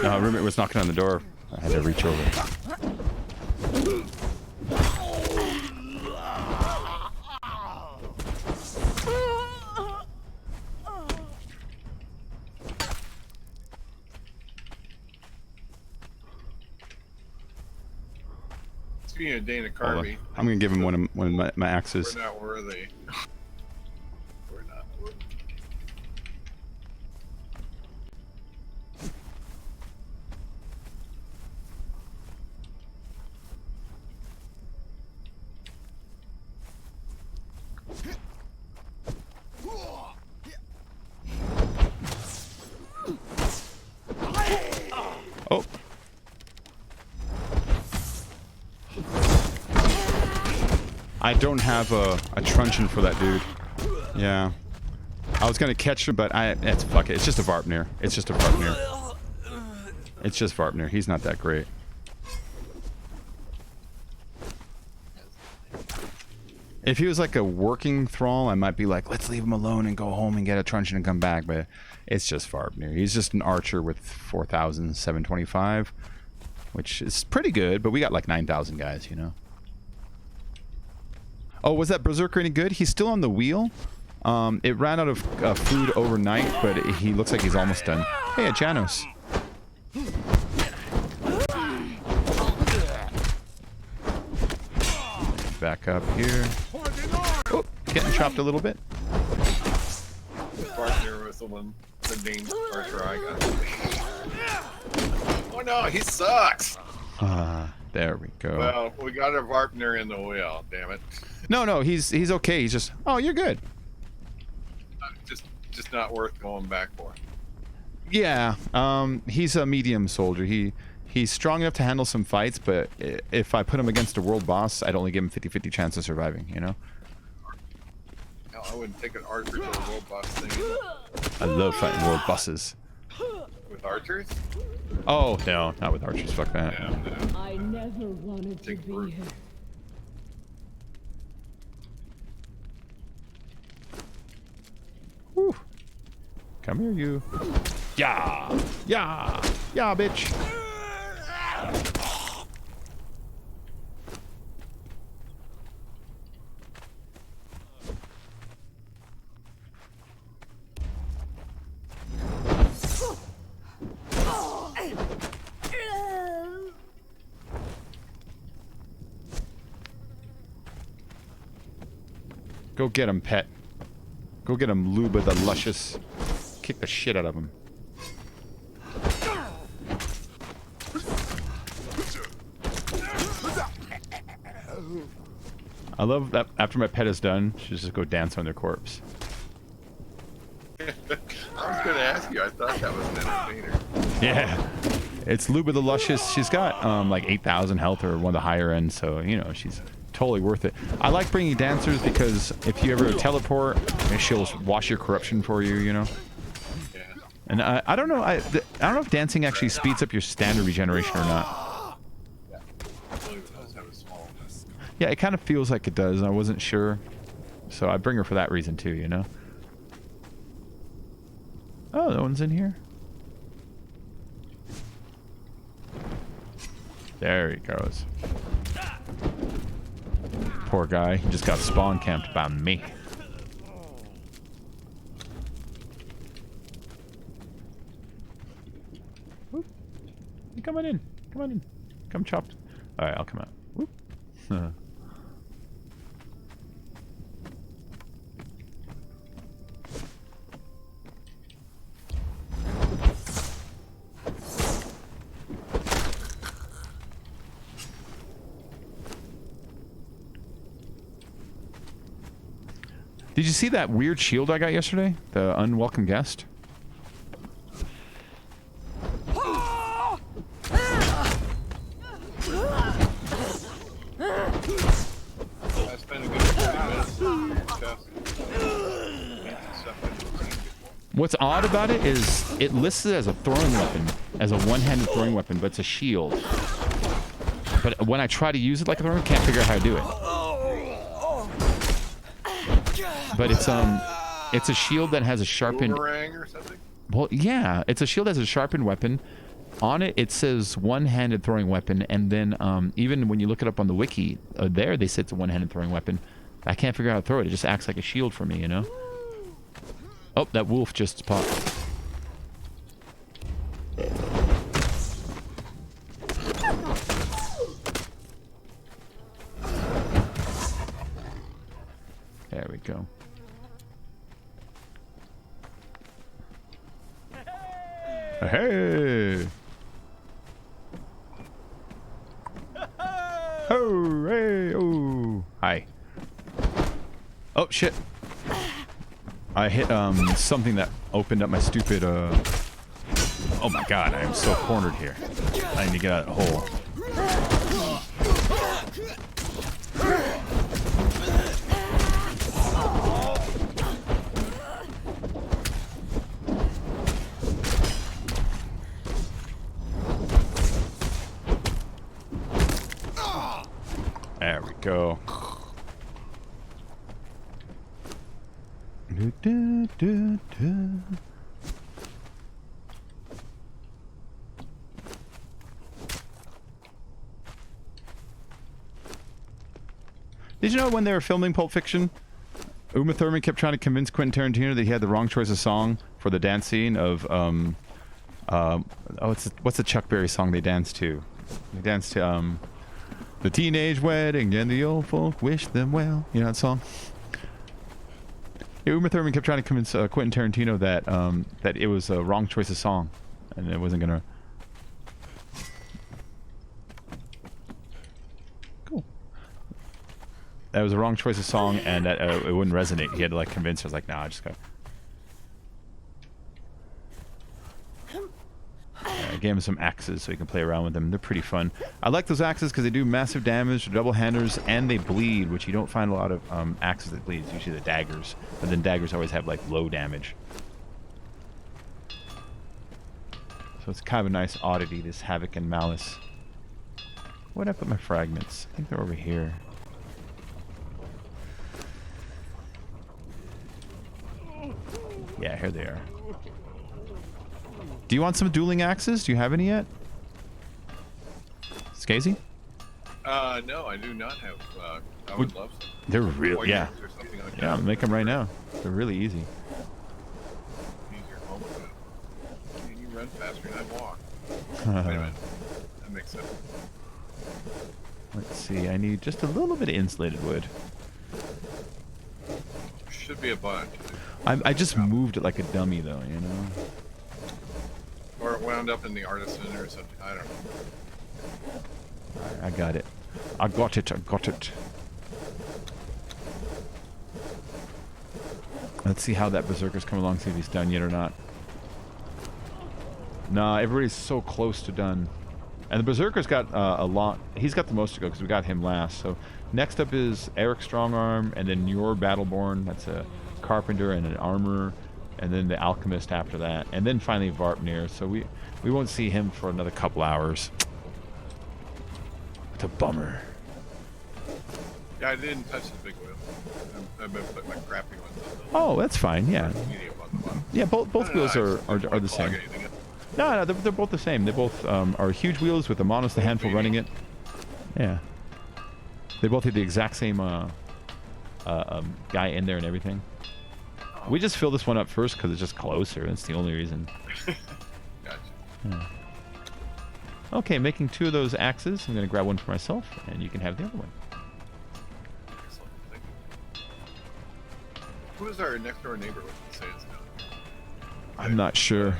Roommate was knocking on the door. I had to reach over. Speaking of Dana Carvey, I'm gonna give him one of my axes. We're not worthy. I don't have a truncheon for that dude. Yeah. I was gonna catch him, but fuck it. It's just a Varpnir. It's just a Varpnir. It's just Varpnir. He's not that great. If he was like a working thrall, I might be like, let's leave him alone and go home and get a truncheon and come back. But it's just Varpnir. He's just an archer with 4,725, which is pretty good. But we got like 9,000 guys, you know. Oh, was that Berserker any good? He's still on the wheel. It ran out of food overnight, but he looks like he's almost done. Hey, Janos. Back up here. Oh, getting chopped a little bit. Partner was the name Archer I got. Oh no, he sucks. There we go. Well, we got a Varpnir in the wheel. Damn it. No, he's okay. He's just. Oh, you're good. Just not worth going back for. Yeah. He's a medium soldier. He's strong enough to handle some fights, but if I put him against a world boss, I'd only give him 50-50 chance of surviving, you know? Hell, I wouldn't take an archer to a world boss thing. I love fighting world bosses. With archers? Oh, no, not with archers. Fuck that. Yeah, no. I never wanted to be here. Whew. Come here, you. Yeah, bitch. Go get him, pet. Go get him, Luba the Luscious. Kick the shit out of him. I love that after my pet is done, she just go dance on their corpse. I was going to ask you. I thought that was an entertainer. Yeah. It's Luba the Luscious. She's got like 8,000 health or one of the higher ends, so, you know, she's totally worth it. I like bringing dancers because if you ever teleport, she'll wash your corruption for you, you know? Yeah. And I don't know, I don't know if dancing actually speeds up your standard regeneration or not. Yeah. I believe it does have a small. Yeah, it kind of feels like it does. I wasn't sure. So I bring her for that reason too, you know? Oh, no one's in here. There he goes. Poor guy. He just got spawn camped by me. Whoop. You come on in. Come on in. Come chopped. Alright, I'll come out. Whoop. Did you see that weird shield I got yesterday? The unwelcome guest? I spent a good 40 minutes just What's odd about it is it lists it as a throwing weapon, as a one-handed throwing weapon, but it's a shield. But when I try to use it like a throwing, I can't figure out how to do it. But it's a shield that has a sharpened. boomerang or something? Well, yeah, it's a shield that has a sharpened weapon. On it, it says one-handed throwing weapon, and then even when you look it up on the wiki, there they say it's a one-handed throwing weapon. I can't figure out how to throw it. It just acts like a shield for me, you know? Oh, that wolf just popped. There we go. Hey! Hooray! Oh! Hi. Oh shit! I hit something that opened up my stupid Oh my god! I am so cornered here. I need to get out of the hole. There we go. Do, do, do, do. Did you know when they were filming Pulp Fiction, Uma Thurman kept trying to convince Quentin Tarantino that he had the wrong choice of song for the dance scene of what's the Chuck Berry song they danced to? They danced to the teenage wedding and the old folk wish them well. You know that song? Yeah, Uma Thurman kept trying to convince Quentin Tarantino that that it was a wrong choice of song, and it wasn't gonna. Cool. That was a wrong choice of song, and that it wouldn't resonate. He had to like convince her. I was like, nah, I just got. I gave him some axes so he can play around with them. They're pretty fun. I like those axes because they do massive damage, they're double handers, and they bleed, which you don't find a lot of axes that bleed. It's usually the daggers, but then daggers always have like low damage. So it's kind of a nice oddity, this Havoc and Malice. Where'd I put my fragments? I think they're over here. Yeah, here they are. Do you want some dueling axes? Do you have any yet? Skazy? No, I do not have. I would love some. They're real, yeah. Or something like Yeah, that. make them right now. They're really easy. Easier home with it. You run faster than I walk. Wait a minute. That makes sense. Let's see, I need just a little bit of insulated wood. Should be a bunch. I just moved it like a dummy though, you know? Or it wound up in the artisan or something. I don't know. I got it. I got it. Let's see how that berserker's come along, see if he's done yet or not. Nah, everybody's so close to done. And the berserker's got a lot. He's got the most to go because we got him last. So next up is Eric Strongarm, and then your Battleborn. That's a carpenter and an armorer. And then the alchemist after that, and then finally Varpnir. So we won't see him for another couple hours. It's a bummer. Yeah, I didn't touch the big wheel. I've been putting my crappy ones on. Oh, that's fine. Yeah, Medium on the bottom. yeah. Both wheels I are just didn't the wanna same. clog anything up. No, they're both the same. They both are huge wheels with the monos, the handful running it. Yeah. They both have the exact same guy in there and everything. We just fill this one up first because it's just closer. That's the only reason. Gotcha. Yeah. Okay, making 2 of those axes. I'm going to grab one for myself, and you can have the other one. Excellent. Thank you. Who is our next door neighbor? Let's say it's now. I'm not sure.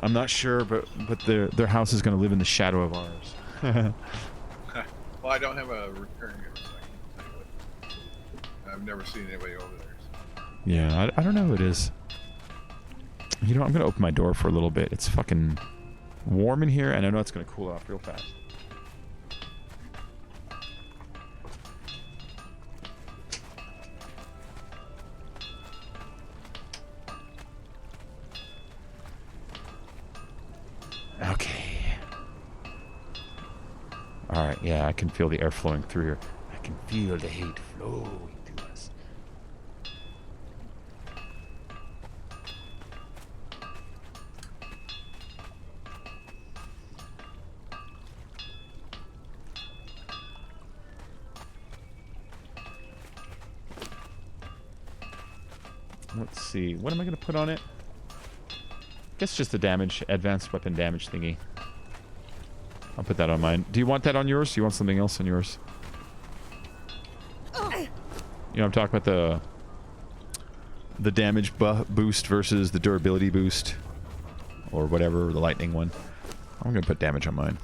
I'm not sure, but their house is going to live in the shadow of ours. Well, I don't have a return here, so I can tell you what. I've never seen anybody over there. So. Yeah, I don't know who it is. You know, I'm going to open my door for a little bit. It's fucking warm in here, and I know it's going to cool off real fast. Okay. Alright, yeah, I can feel the air flowing through here. I can feel the heat flowing through us. Let's see, what am I going to put on it? I guess just the damage, advanced weapon damage thingy. I'll put that on mine. Do you want that on yours? Do you want something else on yours? You know, I'm talking about the damage boost versus the durability boost, or whatever, the lightning one. I'm gonna put damage on mine.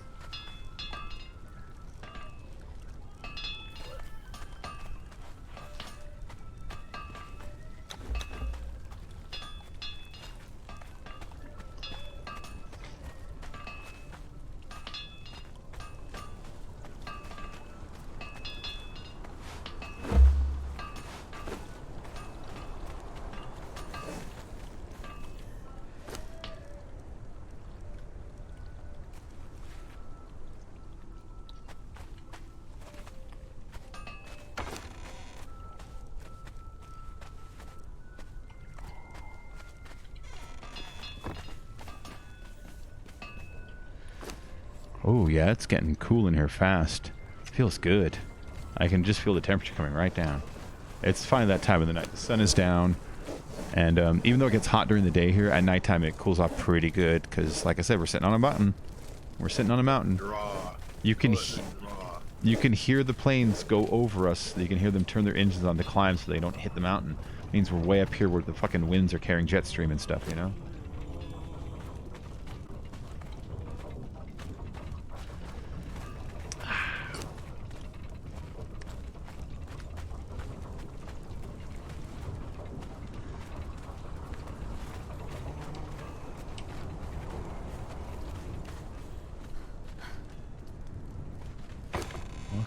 Oh, yeah, it's getting cool in here fast. Feels good. I can just feel the temperature coming right down. It's finally that time of the night. The sun is down. And even though it gets hot during the day here, at nighttime it cools off pretty good. Because, like I said, we're sitting on a mountain. We're sitting on a mountain. You can hear the planes go over us. You can hear them turn their engines on to climb so they don't hit the mountain. It means we're way up here where the fucking winds are carrying jet stream and stuff, you know?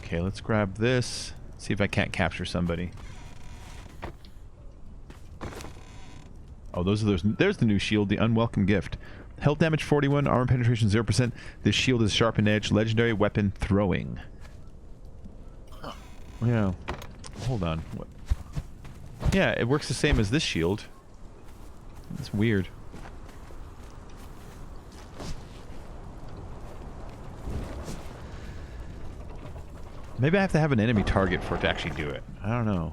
Okay, let's grab this. See if I can't capture somebody. Oh, there's the new shield, the unwelcome gift. Health damage 41, armor penetration 0%. This shield is sharpened edge, legendary weapon throwing. Huh. Yeah. Hold on. What? Yeah, it works the same as this shield. It's weird. Maybe I have to have an enemy target for it to actually do it. I don't know.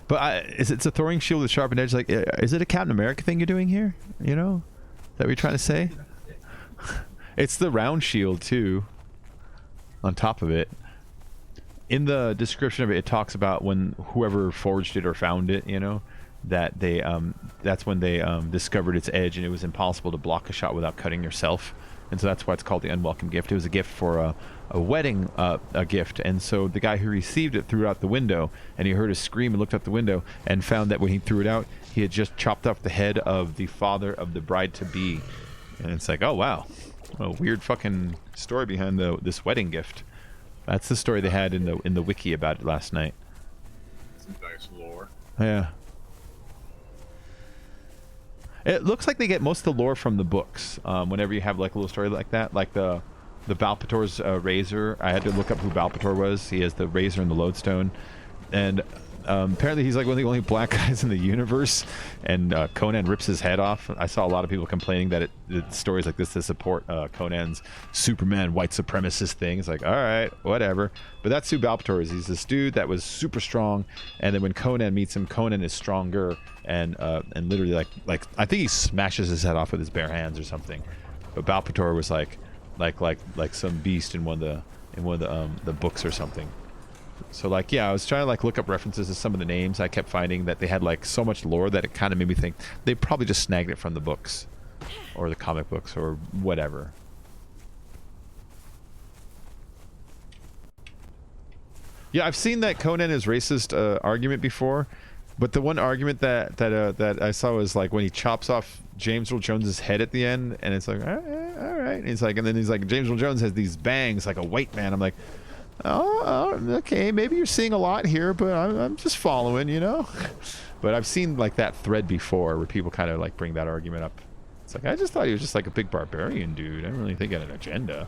But it's a throwing shield with sharpened edge. Like, is it a Captain America thing you're doing here? You know? Is that what you're trying to say? It's the round shield, too. On top of it. In the description of it, it talks about when whoever forged it or found it, you know, that they, that's when they discovered its edge and it was impossible to block a shot without cutting yourself. And so that's why it's called the unwelcome gift. It was a gift for a wedding a gift, and so the guy who received it threw it out the window, and he heard a scream and looked out the window and found that when he threw it out, he had just chopped off the head of the father of the bride-to-be. And it's like, oh wow, a weird fucking story behind this wedding gift. That's the story they had in the wiki about it last night. Some nice lore. Yeah. It looks like they get most of the lore from the books. Whenever you have like a little story like that, like the Balpator's razor. I had to look up who Balpator was. He has the razor and the lodestone, and apparently he's like one of the only black guys in the universe. And Conan rips his head off. I saw a lot of people complaining that stories like this to support Conan's Superman white supremacist thing. It's like, all right, whatever. But that's who Balpator is. He's this dude that was super strong, and then when Conan meets him, Conan is stronger, and literally like I think he smashes his head off with his bare hands or something. But Balpator was like some beast in one of the books or something. So like, yeah, I was trying to like look up references to some of the names. I kept finding that they had like so much lore that it kind of made me think they probably just snagged it from the books or the comic books or whatever. Yeah, I've seen that Conan is racist argument before, but the one argument that I saw was like when he chops off James Earl Jones's head at the end, and it's like, all right. And then he's like, James Earl Jones has these bangs like a white man. I'm like, oh, okay, maybe you're seeing a lot here, but I'm just following, you know. But I've seen like that thread before where people kind of like bring that argument up. It's like, I just thought he was just like a big barbarian dude. I didn't really think he had an agenda.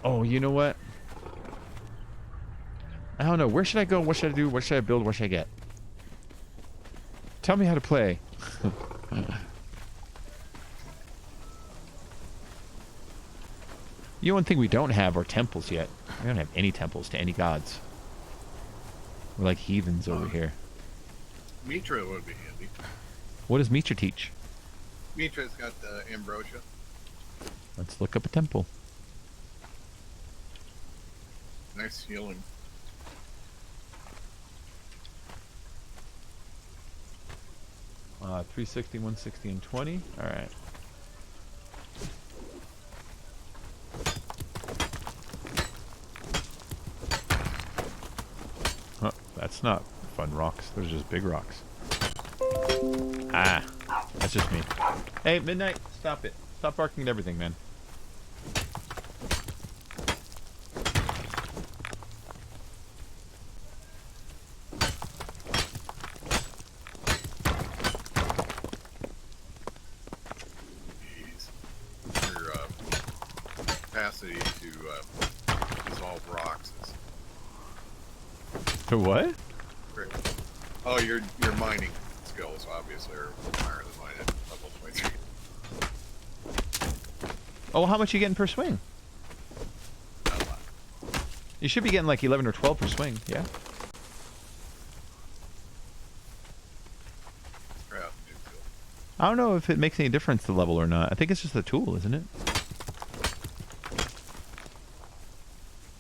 Oh, you know what? I don't know. Where should I go? What should I do? What should I build? What should I get? Tell me how to play. You know, one thing we don't have are temples yet. We don't have any temples to any gods. We're like heathens over here. Mitra would be handy. What does Mitra teach? Mitra's got the ambrosia. Let's look up a temple. Nice healing. Uh, 360, 160, and 20. All right. Huh, that's not fun rocks. Those are just big rocks. Ah, that's just me. Hey, Midnight, stop it. Stop barking at everything, man. Capacity to dissolve rocks is To what? great. Oh, you're mining. It's skills obviously are higher than mine at level 23. Oh, how much are you getting per swing? Not a lot. You should be getting like 11 or 12 per swing, yeah? Try out the new tool. I don't know if it makes any difference the level or not. I think it's just the tool, isn't it?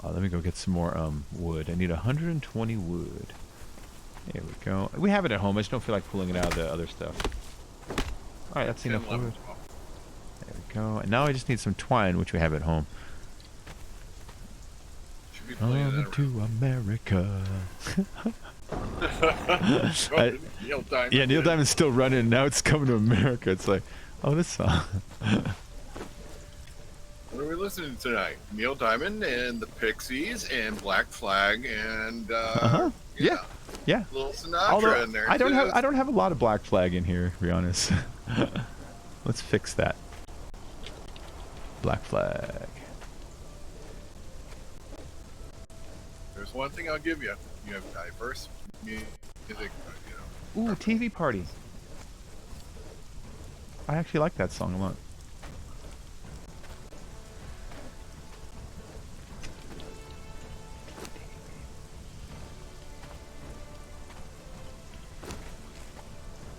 Let me go get some more wood. I need 120 wood. There we go. We have it at home. I just don't feel like pulling it out of the other stuff. Alright, that's 10 enough wood. levels. There we go. And now I just need some twine, which we have at home. Should be playing Over that to America. around. Neil Diamond. Yeah, Neil did. Diamond's still running. Now it's coming to America. It's like, oh, this song. What are we listening to tonight? Neil Diamond and the Pixies and Black Flag and Yeah. Yeah. little Sinatra Although in there. I don't too. have a lot of Black Flag in here, to be honest. Let's fix that. Black Flag. There's one thing I'll give you. You have diverse music. Ooh, TV Party. I actually like that song a lot.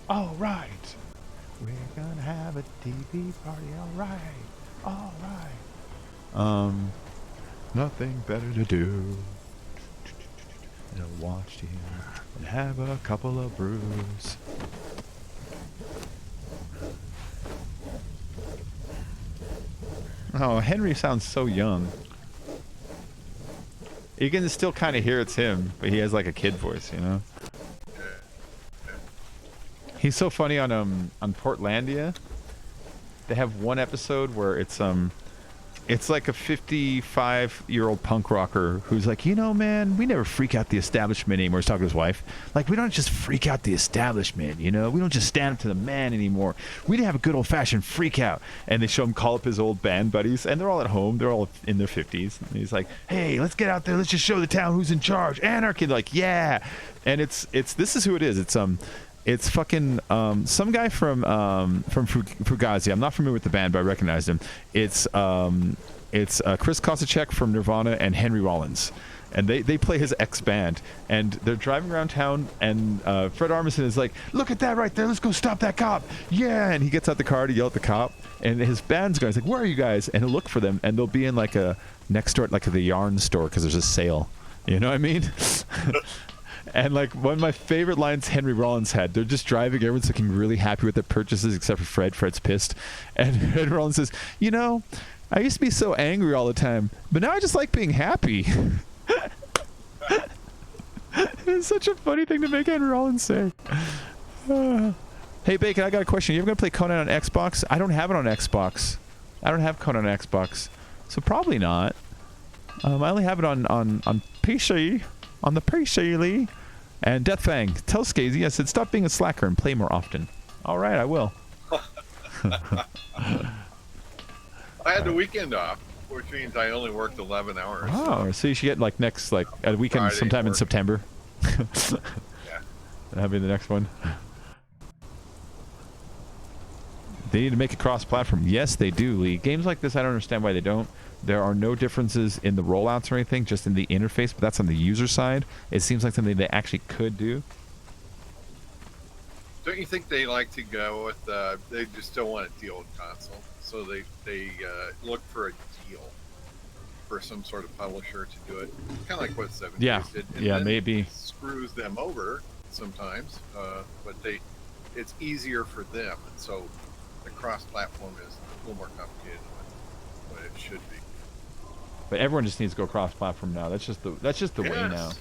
All right. We're gonna have a TV party. All right. All right. Nothing better to do than to watch TV and have a couple of brews. Oh, Henry sounds so young. You can still kind of hear it's him, but he has like a kid voice, you know? He's so funny on Portlandia. They have one episode where it's like a 55-year-old punk rocker who's like, you know, man, we never freak out the establishment anymore. He's talking to his wife. Like, we don't just freak out the establishment, you know? We don't just stand up to the man anymore. We have a good old-fashioned freak out. And they show him call up his old band buddies, and they're all at home. They're all in their 50s. And he's like, hey, let's get out there. Let's just show the town who's in charge. Anarchy. They're like, yeah. And this is who it is. It's fucking some guy from Fugazi. I'm not familiar with the band, but I recognized him. It's Chris Kosacek from Nirvana and Henry Rollins, and they play his ex band. And they're driving around town, and Fred Armisen is like, "Look at that right there! Let's go stop that cop!" Yeah, and he gets out the car to yell at the cop, and his band's going, he's like, "Where are you guys?" And he'll look for them, and they'll be in like a next door, like the yarn store, because there's a sale. You know what I mean? And like one of my favorite lines Henry Rollins had, they're just driving, everyone's looking really happy with their purchases except for Fred. Fred's pissed. And Henry Rollins says, you know, I used to be so angry all the time, but now I just like being happy. It's such a funny thing to make Henry Rollins say. Hey Bacon, I got a question. You ever gonna play Conan on Xbox? I don't have it on Xbox. I don't have Conan on Xbox. So probably not. I only have it on PC. On the PC, and Deathfang, tell Skazy, I said, stop being a slacker and play more often. All right, I will. I had the weekend off, which means I only worked 11 hours. Oh, so you should get like next, like a weekend Friday sometime in work. September. Yeah. That'll be the next one. They need to make a cross-platform. Yes, they do, Lee. Games like this, I don't understand why they don't. There are no differences in the rollouts or anything, just in the interface, but that's on the user side. It seems like something they actually could do. Don't you think they like to go with, they just don't want a deal with console, so they look for a deal for some sort of publisher to do it, kind of like what 7 Yeah, Days did. And yeah, then maybe. it screws them over sometimes, but it's easier for them, and so the cross-platform is a little more complicated than what it should be. But everyone just needs to go cross-platform now. That's just the way Yes. now.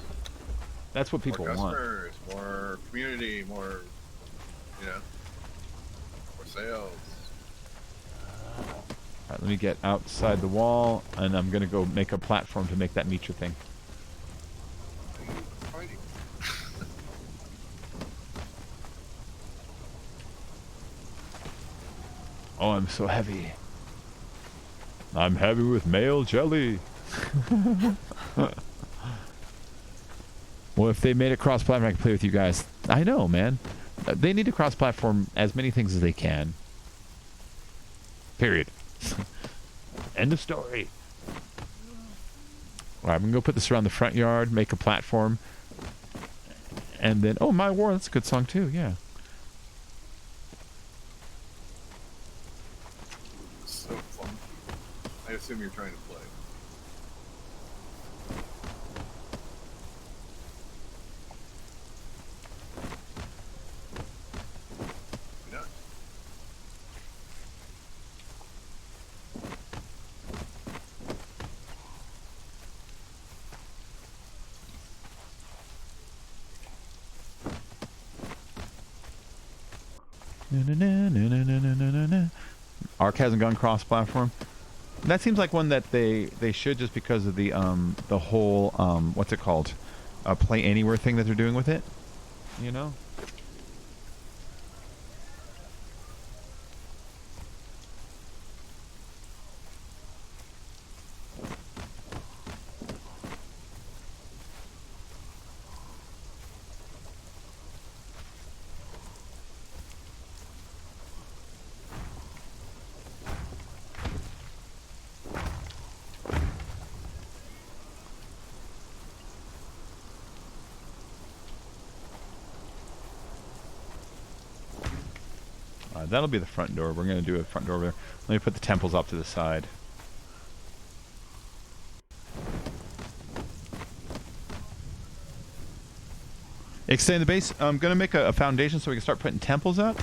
That's what people More want. customers, more community, more, more sales. All right, let me get outside the wall, and I'm gonna go make a platform to make that meet your thing. Fighting. Oh, I'm so heavy. I'm heavy with male jelly. Well, if they made it cross-platform, I can play with you guys. I know, man. They need to cross-platform as many things as they can. Period. End of story. All right, I'm gonna go put this around the front yard, make a platform, and then oh, My War, that's a good song too. Yeah. So funky. I assume you're trying to play. You're not. Ark hasn't gone cross-platform. That seems like one that they should, just because of the whole what's it called, play anywhere thing that they're doing with it. You know. That'll be the front door. We're going to do a front door over there. Let me put the temples off to the side. Extend the base. I'm going to make a foundation so we can start putting temples up.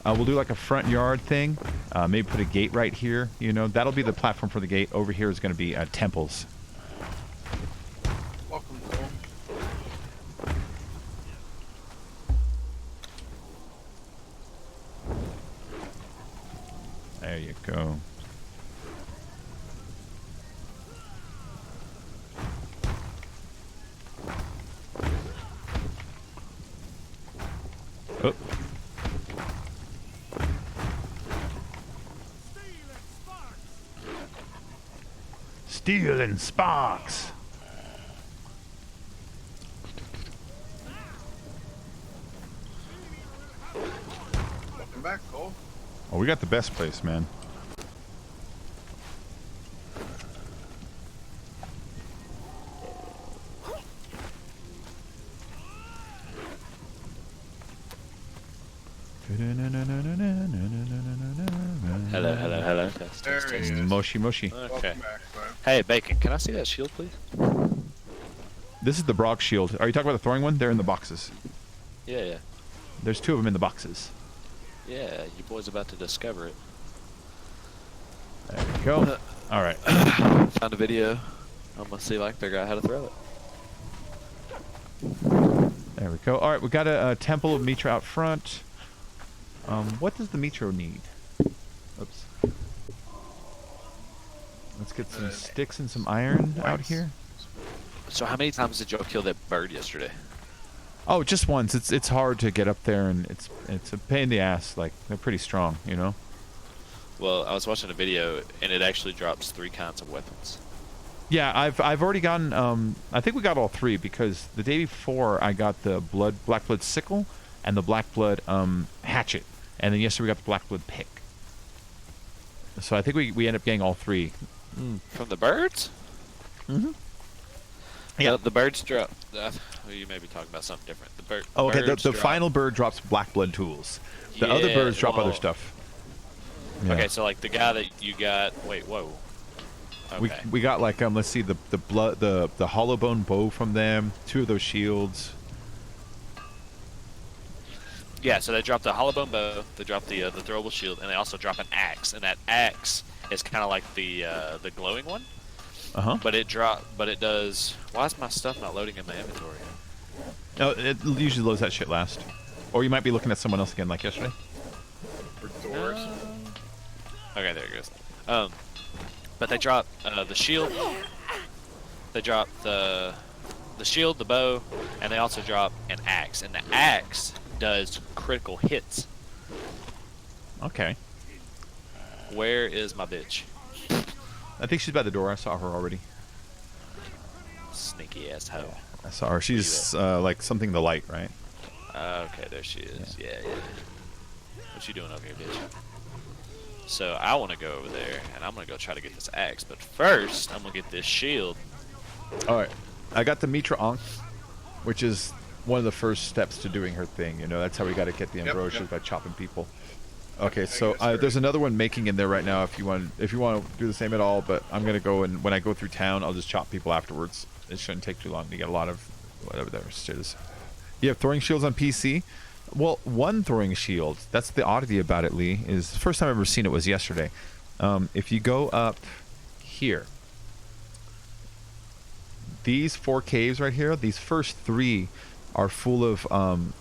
We'll do like a front yard thing. Maybe put a gate right here. You know, that'll be the platform for the gate. Over here is going to be temples. Welcome, Cole. There you go. Oh. Steel and sparks. Welcome back, Cole. Oh, we got the best place, man. Hello, hello, hello. Test, There test, he test. is. Mushy, mushy. Okay. Welcome back, man. Hey, Bacon, can I see that shield, please? This is the Brock shield. Are you talking about the throwing one? They're in the boxes. Yeah, yeah. There's two of them in the boxes. Yeah, your boy's about to discover it. There we go. All right. Found a video. I'm gonna see if I can figure out how to throw it. There we go. All right, we got a temple of Mitra out front. What does the Mitra need? Oops. Let's get some sticks and some iron out here. So how many times did y'all kill that bird yesterday? Oh, just once. It's hard to get up there, and it's a pain in the ass. Like, they're pretty strong, you know. Well, I was watching a video, and it actually drops 3 kinds of weapons. Yeah, I've already gotten. I think we got all 3 because the day before I got the black blood sickle and the black blood hatchet, and then yesterday we got the black blood pick. So I think we end up getting all 3. From the birds? Mm-hmm. Yeah. The birds drop. Well, you may be talking about something different. The bird. Oh, okay. The birds drop- final bird drops black blood tools. The other Yeah, birds drop other well- stuff. Yeah. Okay, so like the guy that you got. Wait, whoa. Okay. We got like let's see, the blood, the hollow bone bow from them, 2 of those shields. Yeah, so they drop the hollow bone bow, they drop the throwable shield, and they also drop an axe. And that axe is kind of like the glowing one, but it does. Why is my stuff not loading in my inventory? Oh, it usually loads that shit last. Or you might be looking at someone else again, like yesterday. For doors. Okay, there it goes. But they drop the shield. They drop the shield, the bow, and they also drop an axe. And the axe does critical hits. Okay. Where is my bitch? I think she's by the door. I saw her already. Sneaky ass hoe. I saw her. She's like something the light, right? Okay, there she is. Yeah. What you doing over here, bitch? So I want to go over there, and I'm gonna go try to get this axe. But first, I'm gonna get this shield. All right, I got the Mitra Ankh, which is one of the first steps to doing her thing. You know, that's how we got to get the ambrosias by chopping people. Okay, so there's another one making in there right now. If you want to do the same at all, but I'm gonna go, and when I go through town, I'll just chop people afterwards. It shouldn't take too long to get a lot of whatever there is. You have throwing shields on PC. Well, one throwing shield. That's the oddity about it, Lee. Is the first time I've ever seen it was yesterday. If you go up here, these 4 caves right here, these first 3 are full of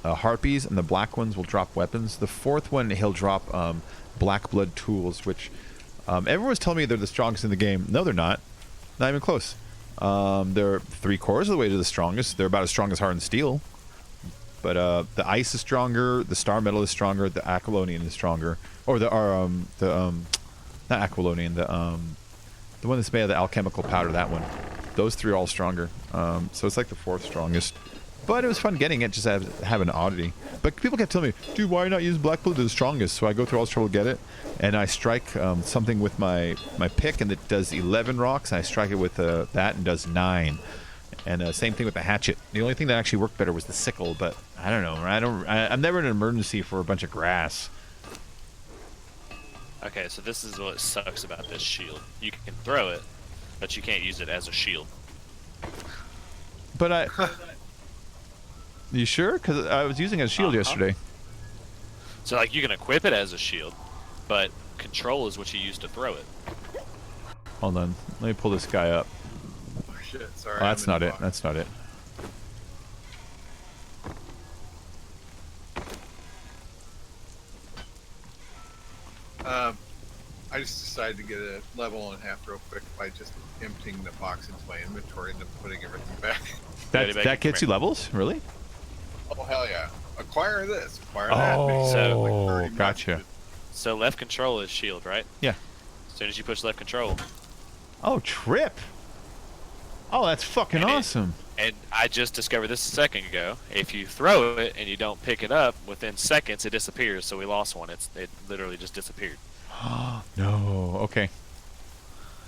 harpies, and the black ones will drop weapons. The 4th one, he'll drop black blood tools, which everyone's telling me they're the strongest in the game. No, they're not. Not even close. They're 3/4 of the way to the strongest. They're about as strong as hardened steel. But the ice is stronger, the star metal is stronger, the aquilonian is stronger, or not aquilonian, the one that's made of the alchemical powder, that one. Those 3 are all stronger. So it's like the 4th strongest. But it was fun getting it, just have an oddity. But people kept telling me, dude, why not use black blood to the strongest? So I go through all this trouble to get it, and I strike something with my pick, and it does 11 rocks, and I strike it with that, and does 9. And same thing with the hatchet. The only thing that actually worked better was the sickle, but I don't know. I'm never in an emergency for a bunch of grass. Okay, so this is what sucks about this shield. You can throw it, but you can't use it as a shield. But you sure? Because I was using it as a shield yesterday. So like you can equip it as a shield, but control is what you use to throw it. Hold on. Let me pull this guy up. Oh, shit. Sorry. Oh, that's not it. That's not it. I just decided to get a level and a half real quick by just emptying the box into my inventory and then putting everything back. That gets you levels? Really? Oh, hell yeah. Acquire this, acquire that. Oh, gotcha. So left control is shield, right? Yeah. As soon as you push left control. Oh, trip. Oh, that's fucking awesome. And I just discovered this a second ago. If you throw it and you don't pick it up, within seconds it disappears. So we lost one. It literally just disappeared. No. Okay.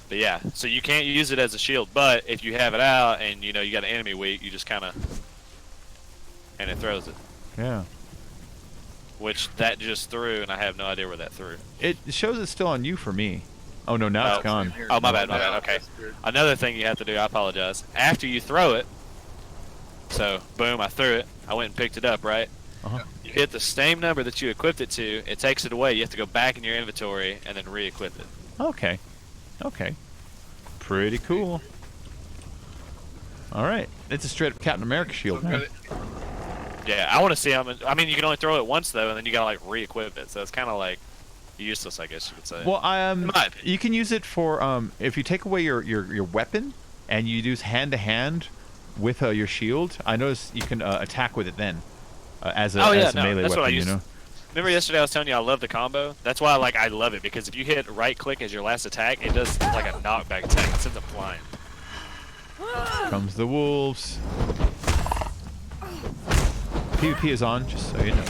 But yeah, so you can't use it as a shield. But if you have it out and you got an enemy weak, you just kind of and it throws it. Yeah. Which that just threw, and I have no idea where that threw. It shows it's still on you for me. Oh no, now it's gone. Oh, my bad. Okay. Another thing you have to do, I apologize. After you throw it, so boom, I threw it. I went and picked it up, right? You hit the same number that you equipped it to. It takes it away. You have to go back in your inventory and then re-equip it. Okay. Okay. Pretty cool. All right. It's a straight up Captain America shield, man. Yeah, I want to see how many. I mean, you can only throw it once though, and then you gotta like re-equip it. So it's kind of like useless, I guess you could say. Well, you can use it for if you take away your weapon and you use hand to hand with your shield. I noticed you can attack with it then as a melee that's weapon. What I you know. Remember yesterday I was telling you I love the combo? That's why I love it, because if you hit right click as your last attack, it does like a knockback attack. It sends them flying. Here comes the wolves. PvP is on, just so you know.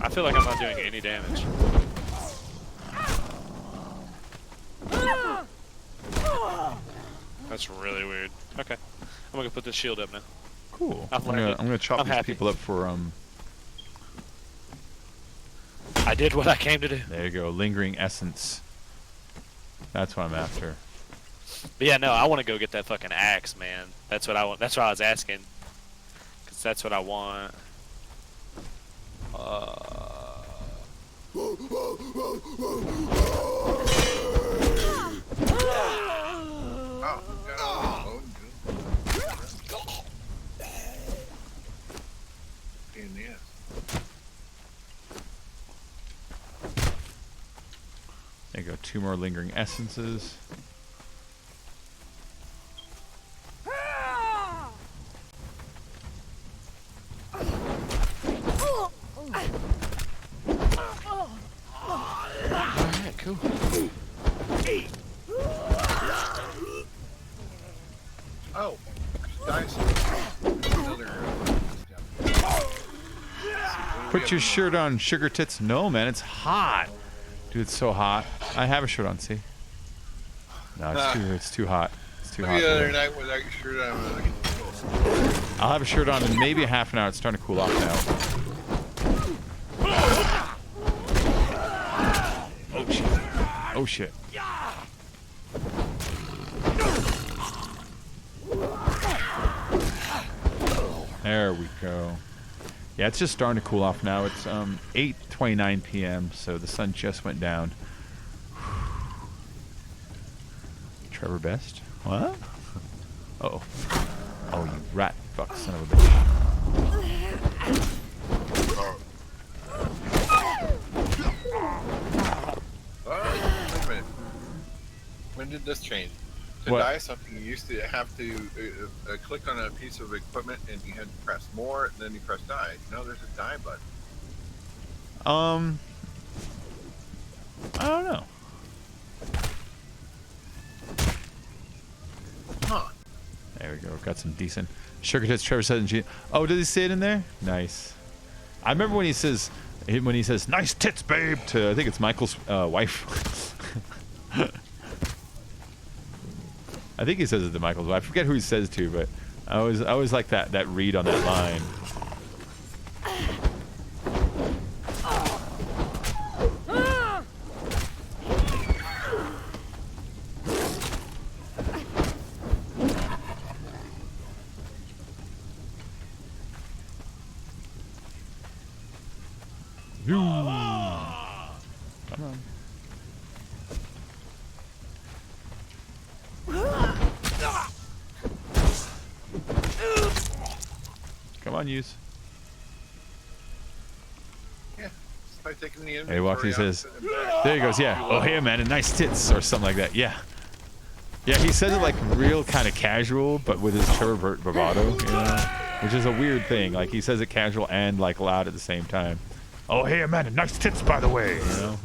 I feel like I'm not doing any damage. That's really weird. Okay. I'm gonna put this shield up now. Cool. I'm gonna chop these people up for I did what I came to do. There you go, lingering essence. That's what I'm after. But yeah, no, I want to go get that fucking axe, man. That's what I want. That's why I was asking. Cause that's what I want. There you go, 2 more lingering essences. Put your shirt on, sugar tits. No, man, it's hot. Dude, it's so hot. I have a shirt on, see? No, it's too hot. It's too hot. The other night without your shirt on, I was like, I'll have a shirt on in maybe a half an hour. It's starting to cool off now. Oh, shit. Oh, shit. There we go. Yeah, it's just starting to cool off now. It's 8:29 p.m., so the sun just went down. Trevor Best? What? Uh-oh. Oh, you rat fuck son of a bitch. wait a minute. When did this change? To What? dye something, you used to have to click on a piece of equipment and you had to press more, and then you press dye. No, there's a dye button. I don't know. Huh. There we go. Got some decent sugar tits. Trevor said in G. Oh, did he say it in there? Nice. I remember when he says "nice tits, babe" to I think it's Michael's wife. I think he says it to Michael's wife. I forget who he says to, but I always like that read on that line. Come on. Come on, use. Yeah. Just by taking the Hey, Walk, he inventory says, out and back. there he goes, yeah. Oh, hey, man, and nice tits, or something like that. Yeah. Yeah, he says it like real kind of casual, but with his Trevor bravado, you know? Which is a weird thing. Like, he says it casual and, like, loud at the same time. Oh, hey, man, and nice tits, by the way, you know?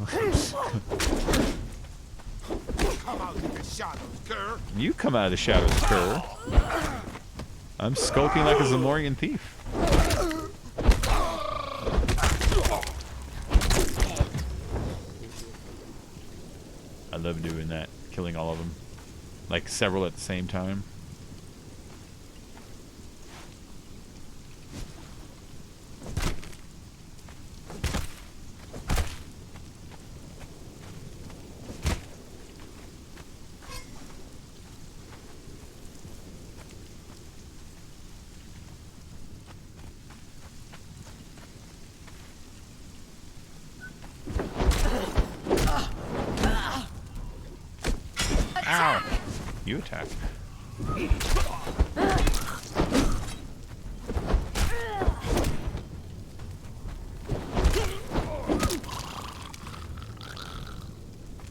Come out of the shadows, girl. You come out of the shadows, Kerr. I'm skulking like a Zamorian thief. I love doing that, killing all of them. Like several at the same time. Ow! You attack.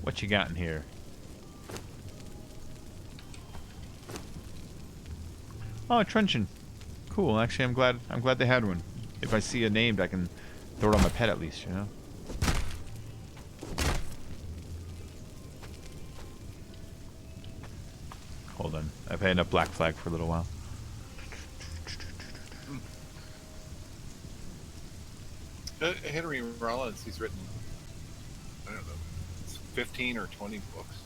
What you got in here? Oh, a truncheon. Cool. Actually, I'm glad they had one. If I see a named, I can throw it on my pet at least, you know? Hold on. I've had enough Black Flag for a little while. Henry Rollins, he's written, I don't know, 15 or 20 books.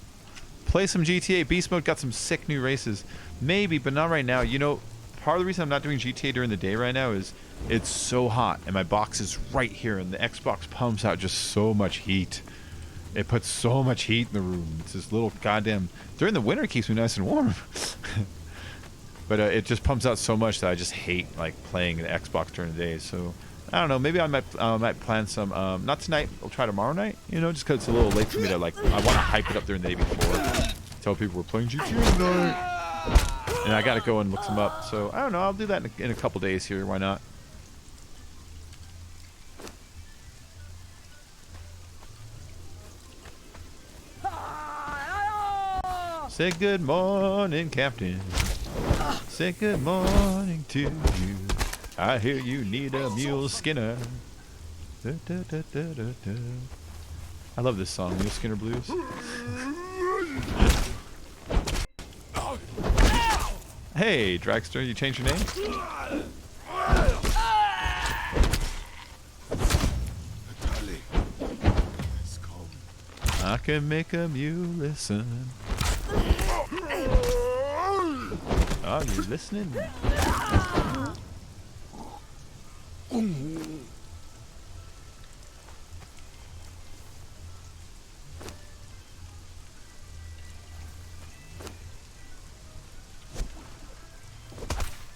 Play some GTA. Beast Mode got some sick new races. Maybe, but not right now. You know, part of the reason I'm not doing GTA during the day right now is it's so hot, and my box is right here, and the Xbox pumps out just so much heat. It puts so much heat in the room. It's this little goddamn... During the winter, it keeps me nice and warm. But it just pumps out so much that I just hate, like, playing the Xbox during the day. So, I don't know. Maybe I might plan some... not tonight. I'll try tomorrow night. You know, just because it's a little late for me to, like... I want to hype it up during the day before. Tell people we're playing GTA tonight. And I got to go and look some up. So, I don't know. I'll do that in a couple days here. Why not? Say good morning, Captain. Say good morning to you. I hear you need a mule skinner. Da, da, da, da, da, da. I love this song, Mule Skinner Blues. Hey, Dragster, you changed your name? I can make 'em you listen. Are you listening?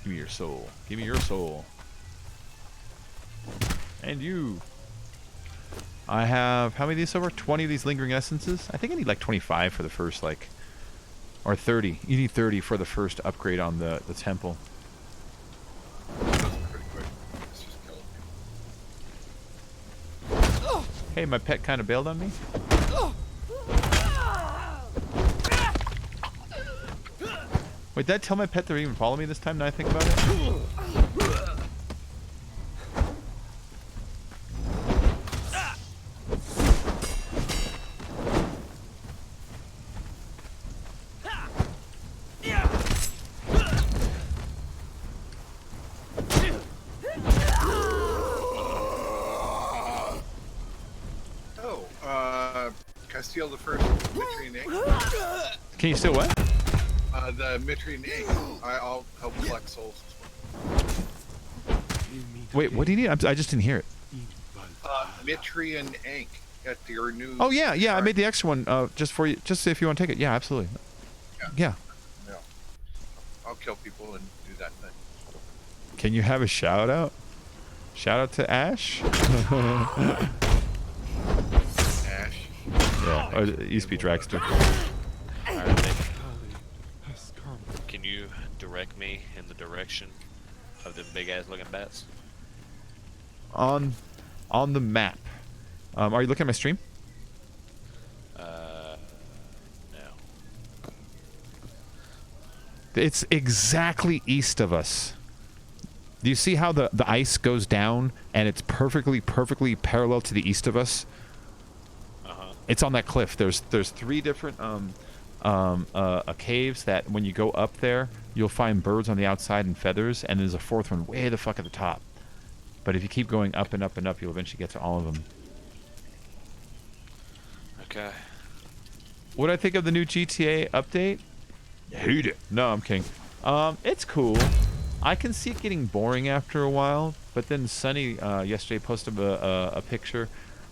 Give me your soul. Give me your soul. And you. I have, how many of these so far? 20 of these lingering essences? I think I need like 25 for the first, like, or 30. You need 30 for the first upgrade on the temple. Pretty quick. Let's just kill him. Hey, my pet kind of bailed on me. Wait, did I tell my pet to even follow me this time? Now I think about it. Can I steal the first Mitrian egg? Can you still what? The Mitrian egg. I'll help collect souls. Wait, what do you need? I just didn't hear it. Mitrian egg at your new. Oh yeah, yeah. I shrine. made the extra one just for you, just if you want to take it. Yeah, absolutely. Yeah. Yeah. I'll kill people and do that thing. Can you have a shout out? Shout out to Ash. Ash. Yeah, oh, it used to be Dragster. Alright, Nick. Can you direct me in the direction of them big ass looking bats? On the map. Are you looking at my stream? No. It's exactly east of us. Do you see how the ice goes down and it's perfectly parallel to the east of us? It's on that cliff. There's 3 different caves that when you go up there, you'll find birds on the outside and feathers, and there's a 4th one way the fuck at the top. But if you keep going up and up and up, you'll eventually get to all of them. Okay. What do I think of the new GTA update? Hate it. No, I'm kidding. It's cool. I can see it getting boring after a while, but then Sunny yesterday posted a picture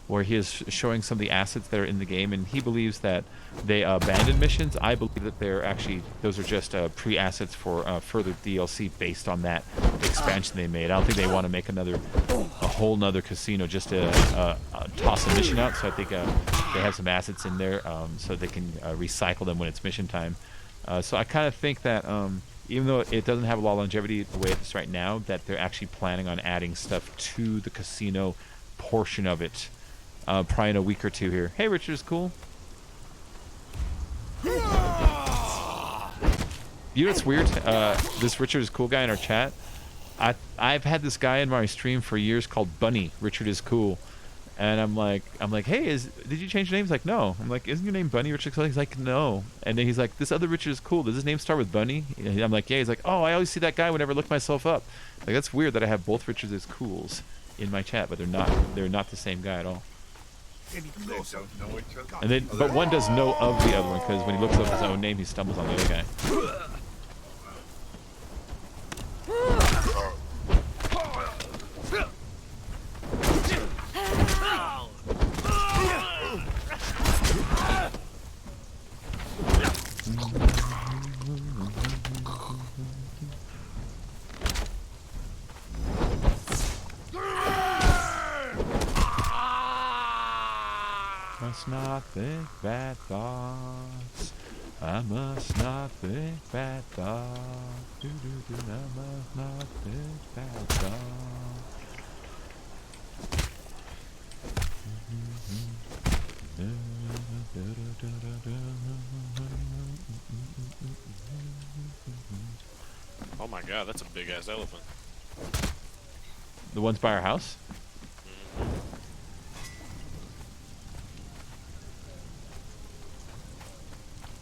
where he is showing some of the assets that are in the game, and he believes that they abandoned missions. I believe that they're actually, those are just pre-assets for further DLC based on that expansion they made. I don't think they want to make a whole nother casino just to toss a mission out, so I think they have some assets in there so they can recycle them when it's mission time. So I kind of think that even though it doesn't have a lot of longevity the way it is right now, that they're actually planning on adding stuff to the casino portion of it. Probably in a week or 2 here. Hey, Richard is cool. You know what's weird? This Richard is cool guy in our chat. I've had this guy in my stream for years called Bunny. Richard is cool, and I'm like, hey, did you change your name? He's like, no. I'm like, isn't your name Bunny Richard? He's like, no. And then he's like, this other Richard is cool. Does his name start with Bunny? And I'm like, yeah. He's like, oh, I always see that guy whenever I look myself up. Like, that's weird that I have both Richards as cools in my chat, but they're not the same guy at all. They don't know each other. And then, but one does know of the other one because when he looks up his own name, he stumbles on the other guy. Must not think bad thoughts. I must not think bad thoughts. I must not think bad thoughts. Oh my god, that's a big ass elephant. The ones by our house?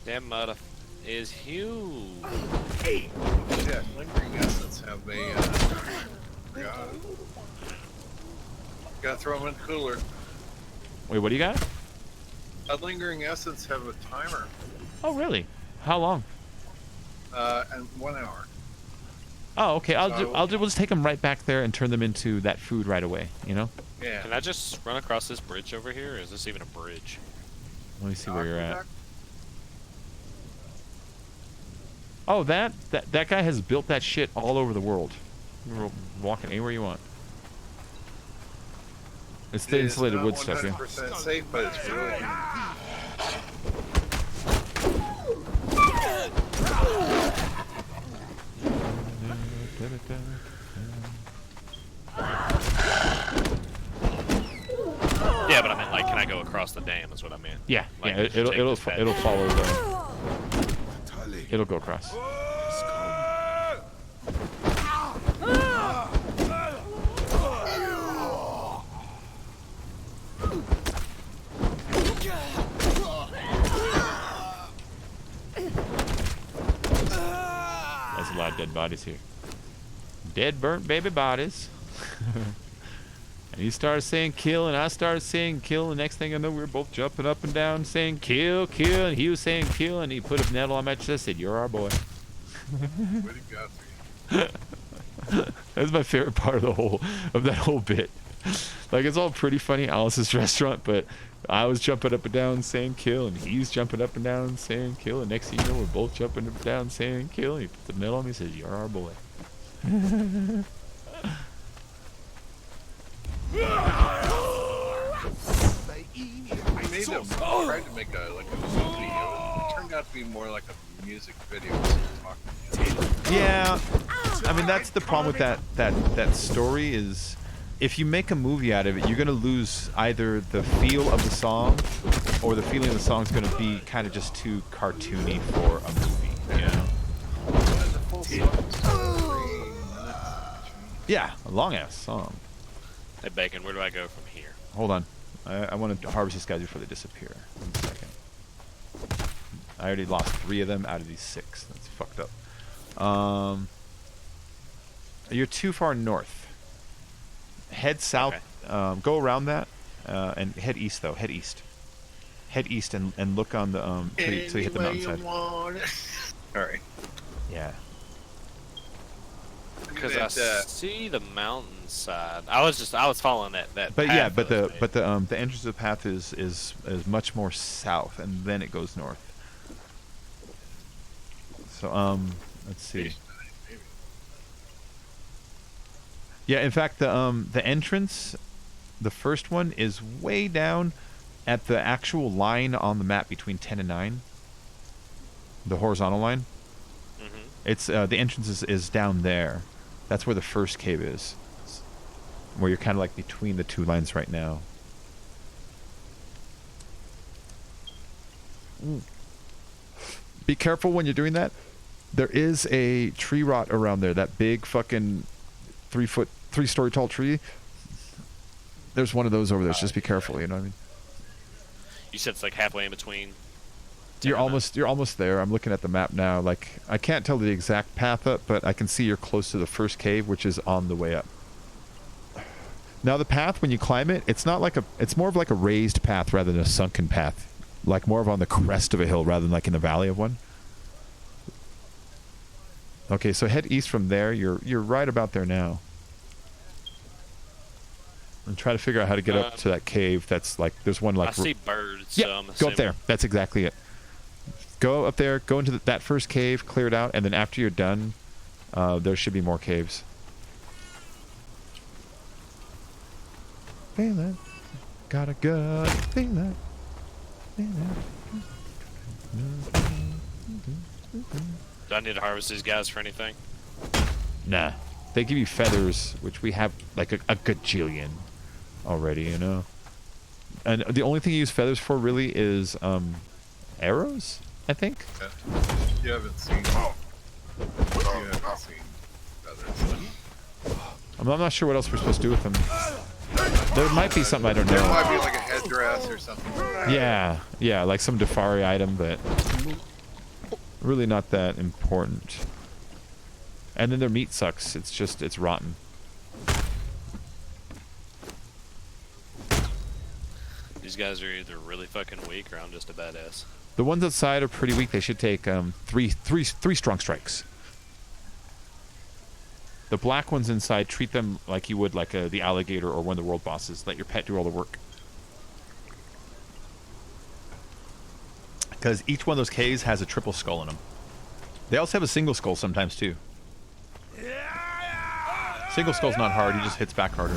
That mother is huge. Yeah, lingering essence have a. Gotta throw them in the cooler. Wait, what do you got? A lingering essence have a timer, Oh, really? How long? and 1 hour. Oh, okay. So- We'll just take them right back there and turn them into that food right away. You know. Yeah. Can I just run across this bridge over here? Or is this even a bridge? Let me see where you're at. Aqueduct? Oh, that guy has built that shit all over the world. You're walking anywhere you want. It's the It is insulated not wood stuff, yeah. 100% safe, but it's really. Yeah, but I meant like, can I go across the dam? Is what I meant. Yeah, Like, yeah. just take It'll this path. follow the. It'll go across. There's a lot of dead bodies here. Dead, burnt baby bodies. And he started saying kill, and I started saying kill, and next thing I know, we were both jumping up and down saying kill, kill, and he was saying kill, and he put a nettle on my chest and said, "You're our boy." Way to go. That's my favorite part of that whole bit. Like, it's all pretty funny, Alice's restaurant, but I was jumping up and down saying kill, and he's jumping up and down saying kill, and next thing you know, we're both jumping up and down saying kill, and he put the nettle on me and says, "You're our boy." I made them. Tried to make a movie. It turned out to be more like a music video. Yeah, I mean that's the problem with that story is, if you make a movie out of it, you're gonna lose either the feel of the song, or the feeling of the song is gonna be kind of just too cartoony for a movie. You know? The full song. Yeah, a long ass song. Hey, Bacon, where do I go from here? Hold on, I want to harvest these guys before they disappear. 1 second. I already lost 3 of them out of these 6. That's fucked up. You're too far north. Head south. Okay. Go around that, and head east though. Head east. Head east and look on the till you hit the mountainside. Alright. Yeah. Because I see the mountainside. I was following that. But path yeah, but that was made. the entrance of the path is much more south, and then it goes north. So let's see. Yeah, in fact, the entrance, the first one, is way down at the actual line on the map between 10 and 9. The horizontal line. Mhm. It's the entrance is down there. That's where the first cave is. Where you're kind of like between the 2 lines right now. Be careful when you're doing that. There is a tree rot around there. That big fucking 3-story tall tree. There's one of those over there. So just be careful. You know what I mean? You said it's like halfway in between. You're almost there. I'm looking at the map now. Like, I can't tell the exact path up, but I can see you're close to the first cave, which is on the way up. Now the path, when you climb it, it's more of like a raised path rather than a sunken path. Like more of on the crest of a hill rather than like in the valley of one. Okay, so head east from there. You're right about there now. And try to figure out how to get up to that cave. That's like, there's one like... I see birds. Yeah, So I'm go assuming. up there. That's exactly it. Go up there, go into that first cave, clear it out, and then after you're done, there should be more caves. Feel it. Got a gut feeling. Do I need to harvest these guys for anything? Nah. They give you feathers, which we have like a gajillion already, you know? And the only thing you use feathers for really is arrows, I think. You haven't seen. Feathers. I'm not sure what else we're supposed to do with them. There might be something I don't There know. might be like a headdress or something. Yeah, like some Defari item, but really not that important. And then their meat sucks. It's rotten. These guys are either really fucking weak or I'm just a badass. The ones outside are pretty weak. They should take three strong strikes. The black ones inside, treat them like you would like the alligator or one of the world bosses. Let your pet do all the work. Because each one of those caves has a triple skull in them. They also have a single skull sometimes too. Single skull's not hard, he just hits back harder.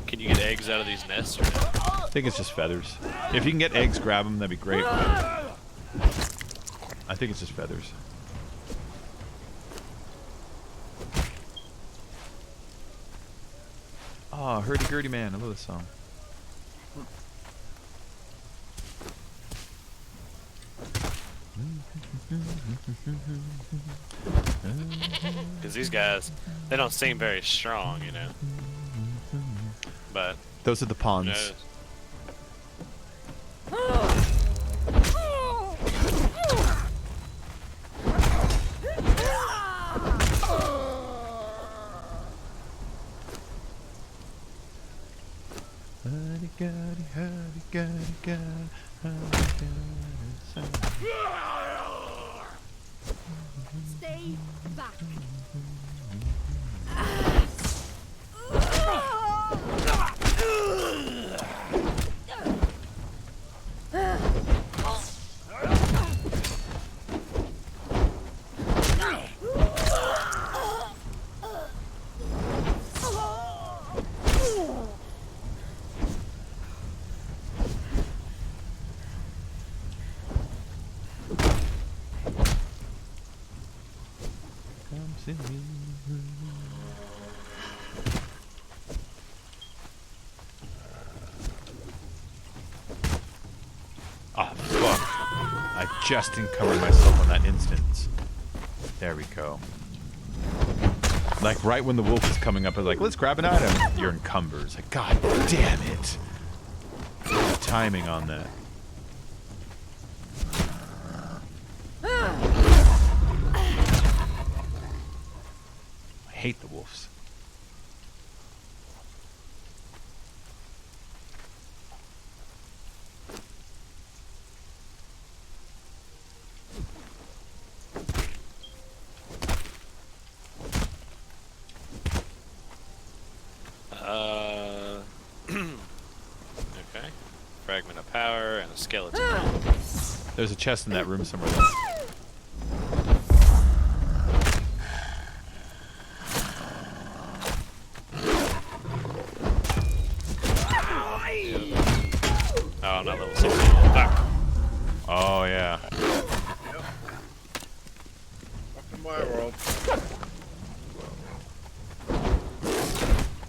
Can you get eggs out of these nests or no? I think it's just feathers. If you can get eggs, grab them, that'd be great. I think it's just feathers. Oh, hurdy-gurdy man, I love this song. Because these guys, they don't seem very strong, you know. But Those are the pawns. who knows? Stay back. Oh, fuck. I just uncovered myself on that instance. There we go. Like, right when the wolf is coming up, I was like, let's grab an item. You're encumbered. It's like, god damn it. The timing on that. I hate the wolves. Okay. Fragment of power and a skeleton. There's a chest in that room somewhere though. Oh, I'm not level 16. Fuck. Oh, yeah. Welcome to my world.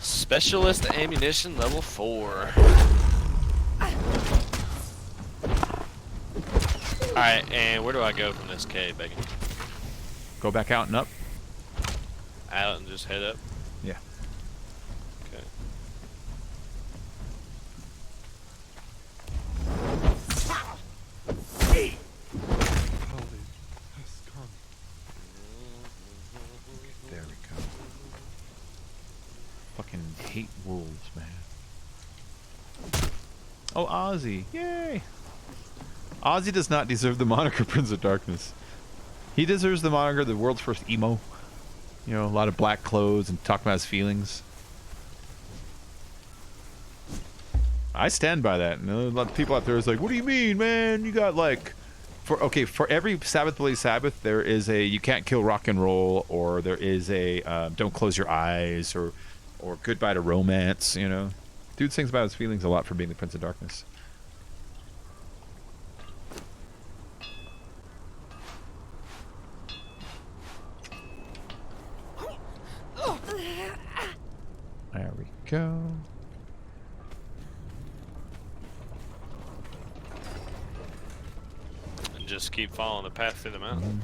Specialist ammunition level 4. Alright, and where do I go from this cave, Bacon? Go back out and up. Out and just head up? Yeah. Okay. There we go. Fucking hate wolves, man. Oh, Ozzy. Yay! Ozzy does not deserve the moniker Prince of Darkness. He deserves the moniker the world's first emo. You know, a lot of black clothes and talking about his feelings. I stand by that. And a lot of people out there is like, what do you mean, man? You got like... For every Sabbath Bloody Sabbath, there is a you can't kill rock and roll, or there is a don't close your eyes, or goodbye to romance, you know. Dude sings about his feelings a lot for being the Prince of Darkness. There we go. And just keep following the path through the mountain.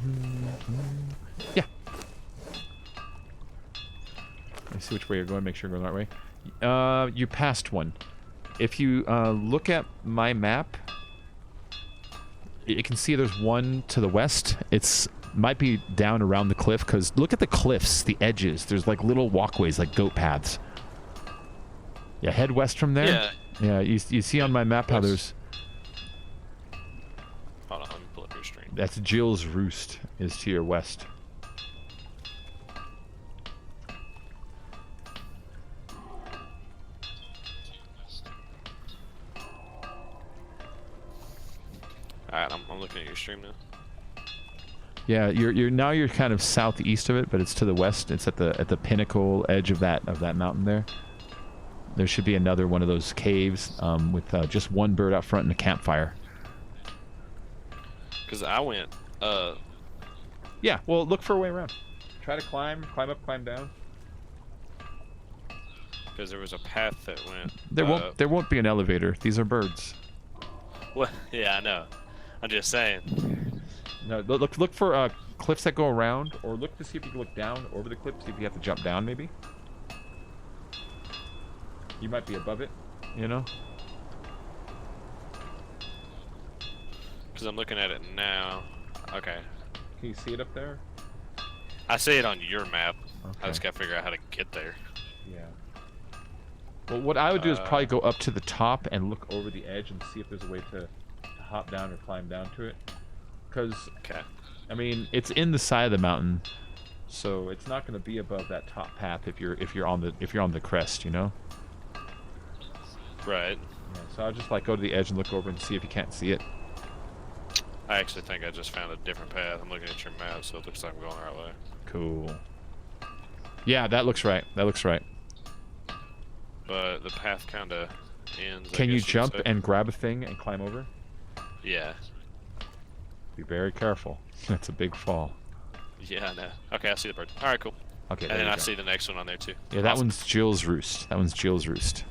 Yeah. Let me see which way you're going. Make sure you're going the right way. You passed one. If you look at my map, you can see there's one to the west. It's might be down around the cliff, because look at the cliffs, the edges. There's like little walkways, like goat paths. Yeah, head west from there. Yeah. Yeah, you see on my map how there's... Hold on, let me pull up your stream. That's Jill's Roost, is to your west. Alright, I'm looking at your stream now. Yeah, you're kind of southeast of it, but it's to the west. It's at the pinnacle edge of that mountain there. There should be another one of those caves with just one bird out front and a campfire. Because I went, Yeah, well, look for a way around. Try to climb up, climb down. because there was a path that went. There won't be an elevator. These are birds. Well, yeah, I know. I'm just saying. No, look for cliffs that go around, or look to see if you can look down over the cliff, see if you have to jump down, maybe. You might be above it, you know? Because I'm looking at it now. Okay. Can you see it up there? I see it on your map. Okay. I just gotta figure out how to get there. Yeah. Well, what I would do is probably go up to the top and look over the edge and see if there's a way to hop down or climb down to it. Because, Okay. I mean, it's in the side of the mountain, so it's not going to be above that top path if you're on the crest, you know. Right. Yeah, so I'll just like go to the edge and look over and see if you can't see it. I actually think I just found a different path. I'm looking at your map, so it looks like I'm going the right way. Cool. Yeah, that looks right. That looks right. But the path kind of ends. I Can you guess you'd jump say. and grab a thing and climb over? Yeah. Be very careful. That's a big fall. Yeah, I know. Okay, I see the bird. All right, cool. Okay, And there then you I go. see the next one on there too. Yeah, that Awesome. one's Jill's Roost. That one's Jill's Roost.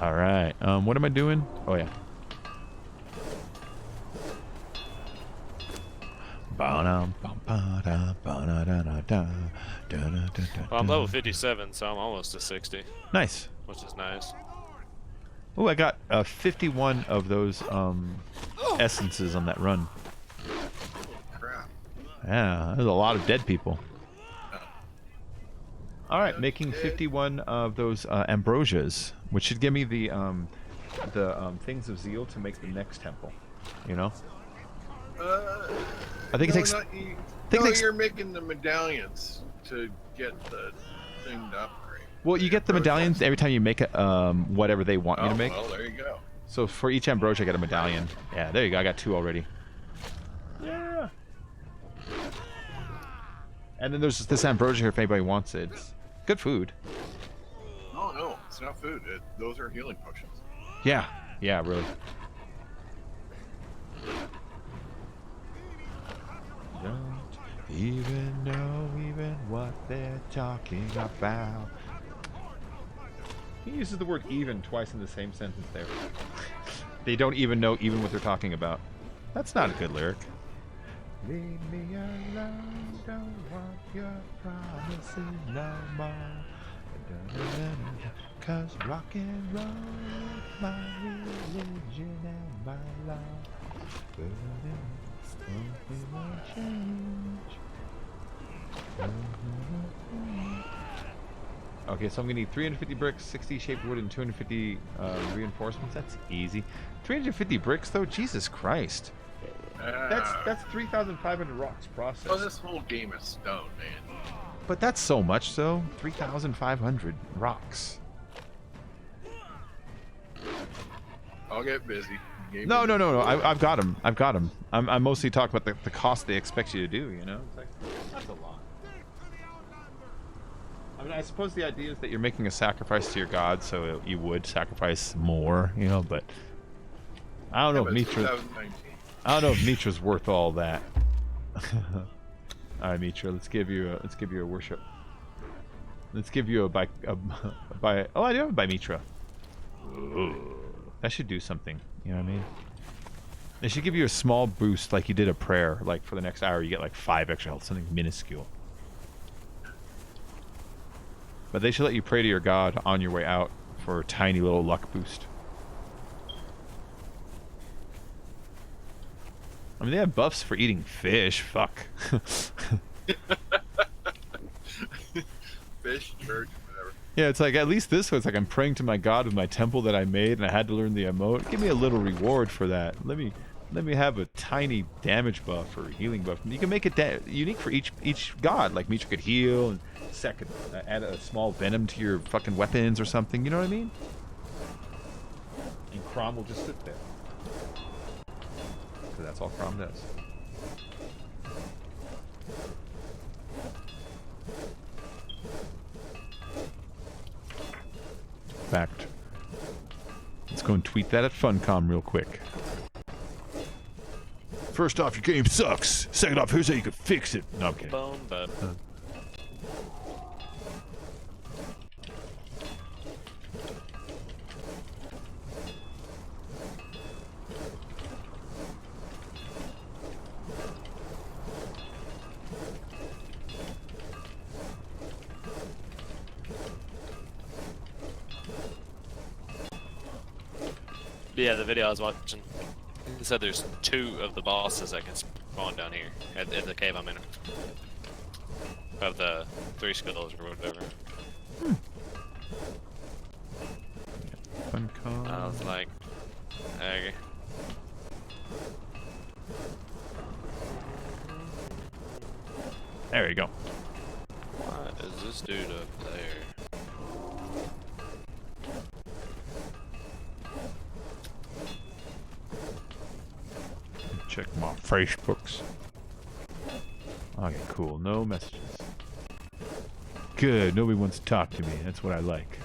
All right. What am I doing? Oh yeah. Well, I'm level 57, so I'm almost to 60, Nice. which is nice. Oh, I got 51 of those essences on that run. Crap. Yeah, there's a lot of dead people. All right, making 51 of those ambrosias, which should give me the things of zeal to make the next temple. You know. I think it takes. Not you, think it no, takes- you're making the medallions to get the thing to upgrade. Well, you get the medallions every time you make it, whatever they want you to make. Well, there you go. So for each ambrosia, I get a medallion. Yeah, there you go. I got 2 already. Yeah. And then there's this ambrosia here if anybody wants it. It's good food. No, it's not food. Those are healing potions. Yeah. Yeah, really. Don't even know even what they're talking about. He uses the word even twice in the same sentence there. They don't even know even what they're talking about. That's not a good lyric. Leave me alone, don't want your promises no more. Cause rock and roll is my religion and my law. Okay, so I'm gonna need 350 bricks, 60 shaped wood, and 250 reinforcements. That's easy. 350 bricks, though? Jesus Christ. That's 3,500 rocks processed. Oh, this whole game is stone, man. But that's so much, though. 3,500 rocks. I'll get busy. No. I've got them. I've got them. I'm mostly talking about the cost they expect you to do, you know? It's like, that's a lot. I mean, I suppose the idea is that you're making a sacrifice to your god, so you would sacrifice more, you know, but I don't know if Mitra... 2019. I don't know if Mitra's worth all that. All right, Mitra, let's give you a worship. Let's give you a by. Oh, I do have a by Mitra. Ooh, that should do something. You know what I mean? They should give you a small boost, like you did a prayer. Like for the next hour, you get like 5 extra health, something minuscule. But they should let you pray to your god on your way out for a tiny little luck boost. I mean, they have buffs for eating fish. Fuck. Fish, church, whatever. Yeah, it's like, at least this was like I'm praying to my god with my temple that I made, and I had to learn the emote. Give me a little reward for that. Let me have a tiny damage buff or healing buff. You can make it unique for each god. Like Mitra could heal, and Set could add a small venom to your fucking weapons or something. You know what I mean? And Crom will just sit there. Because that's all Crom does. Fact. Let's go and tweet that at Funcom real quick. First off, your game sucks. Second off, here's how you can fix it. No, I'm kidding. Bone, but yeah, the video I was watching, it said there's 2 of the bosses that can spawn down here at the cave I'm in. Of the 3 skulls or whatever. Funcom. I was like, okay. There you go. What is this dude up there? Check my Facebooks. Okay, cool. No messages. Good. Nobody wants to talk to me. That's what I like.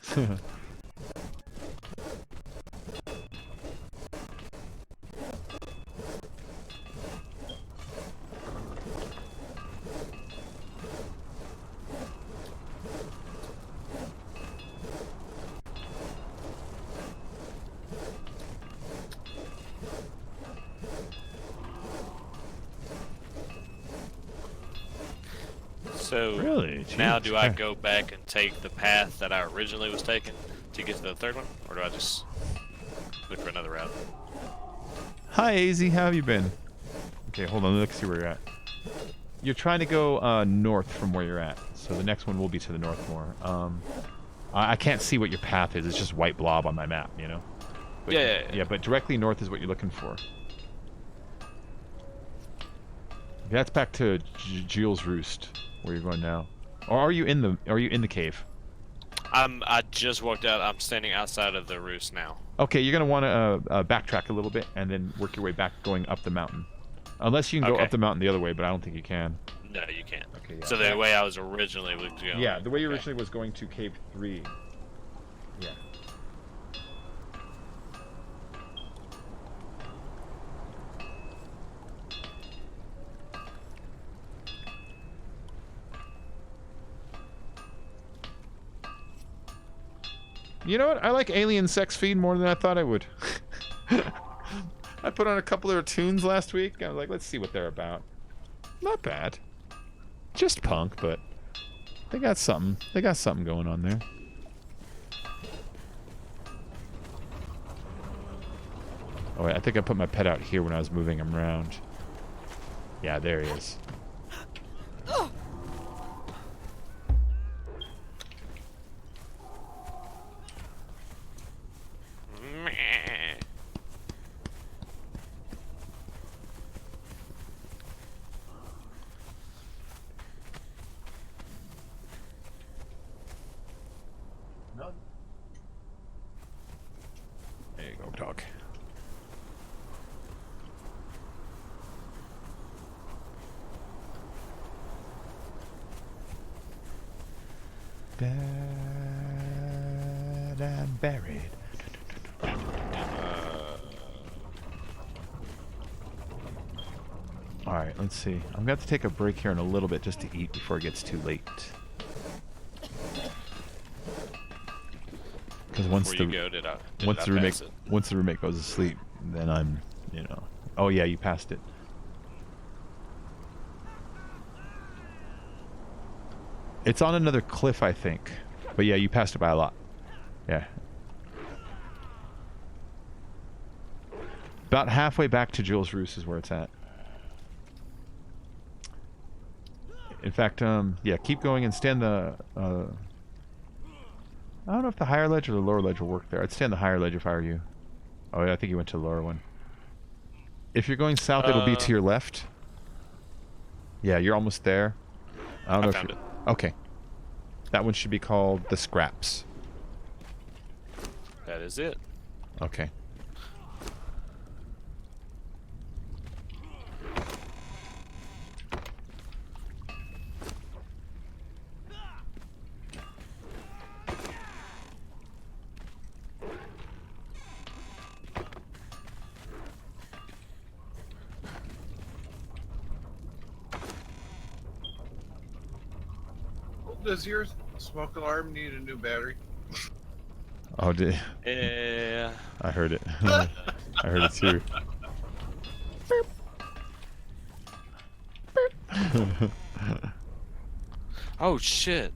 So Really? now Jeez. do I go back and take the path that I originally was taking to get to the 3rd one? Or do I just look for another route? Hi, AZ. How have you been? Okay, hold on. Let's see where you're at. You're trying to go north from where you're at. So the next one will be to the north more. I can't see what your path is. It's just white blob on my map, you know? But Yeah, but directly north is what you're looking for. That's back to Jewel's Roost, where you're going now. Or are you in the cave? I just walked out. I'm standing outside of the roost now. Okay, you're gonna want to backtrack a little bit and then work your way back, going up the mountain. Unless you can go up the mountain the other way, but I don't think you can. No, you can't. Okay, yeah. So the way I was originally was going. Yeah, the way you originally was going to Cave 3. Yeah. You know what? I like Alien Sex Feed more than I thought I would. I put on a couple of their tunes last week. I was like, let's see what they're about. Not bad. Just punk, but they got something. They got something going on there. Oh wait, I think I put my pet out here when I was moving him around. Yeah, there he is. There you go, dog. Dead and buried. Alright, let's see. I'm going to have to take a break here in a little bit just to eat before it gets too late. Because once the roommate goes to sleep, then I'm, you know. Oh yeah, you passed it. It's on another cliff, I think. But yeah, you passed it by a lot. Yeah. About halfway back to Jewel's Roost is where it's at. In fact, yeah, keep going and stand the. I don't know if the higher ledge or the lower ledge will work there. I'd stand the higher ledge if I were you. Oh yeah, I think you went to the lower one. If you're going south, it'll be to your left. Yeah, you're almost there. I don't know found if it. Okay. That one should be called the Scraps. That is it. Okay. Does your smoke alarm need a new battery? Oh, did Yeah. I heard it? I heard it too. Oh shit.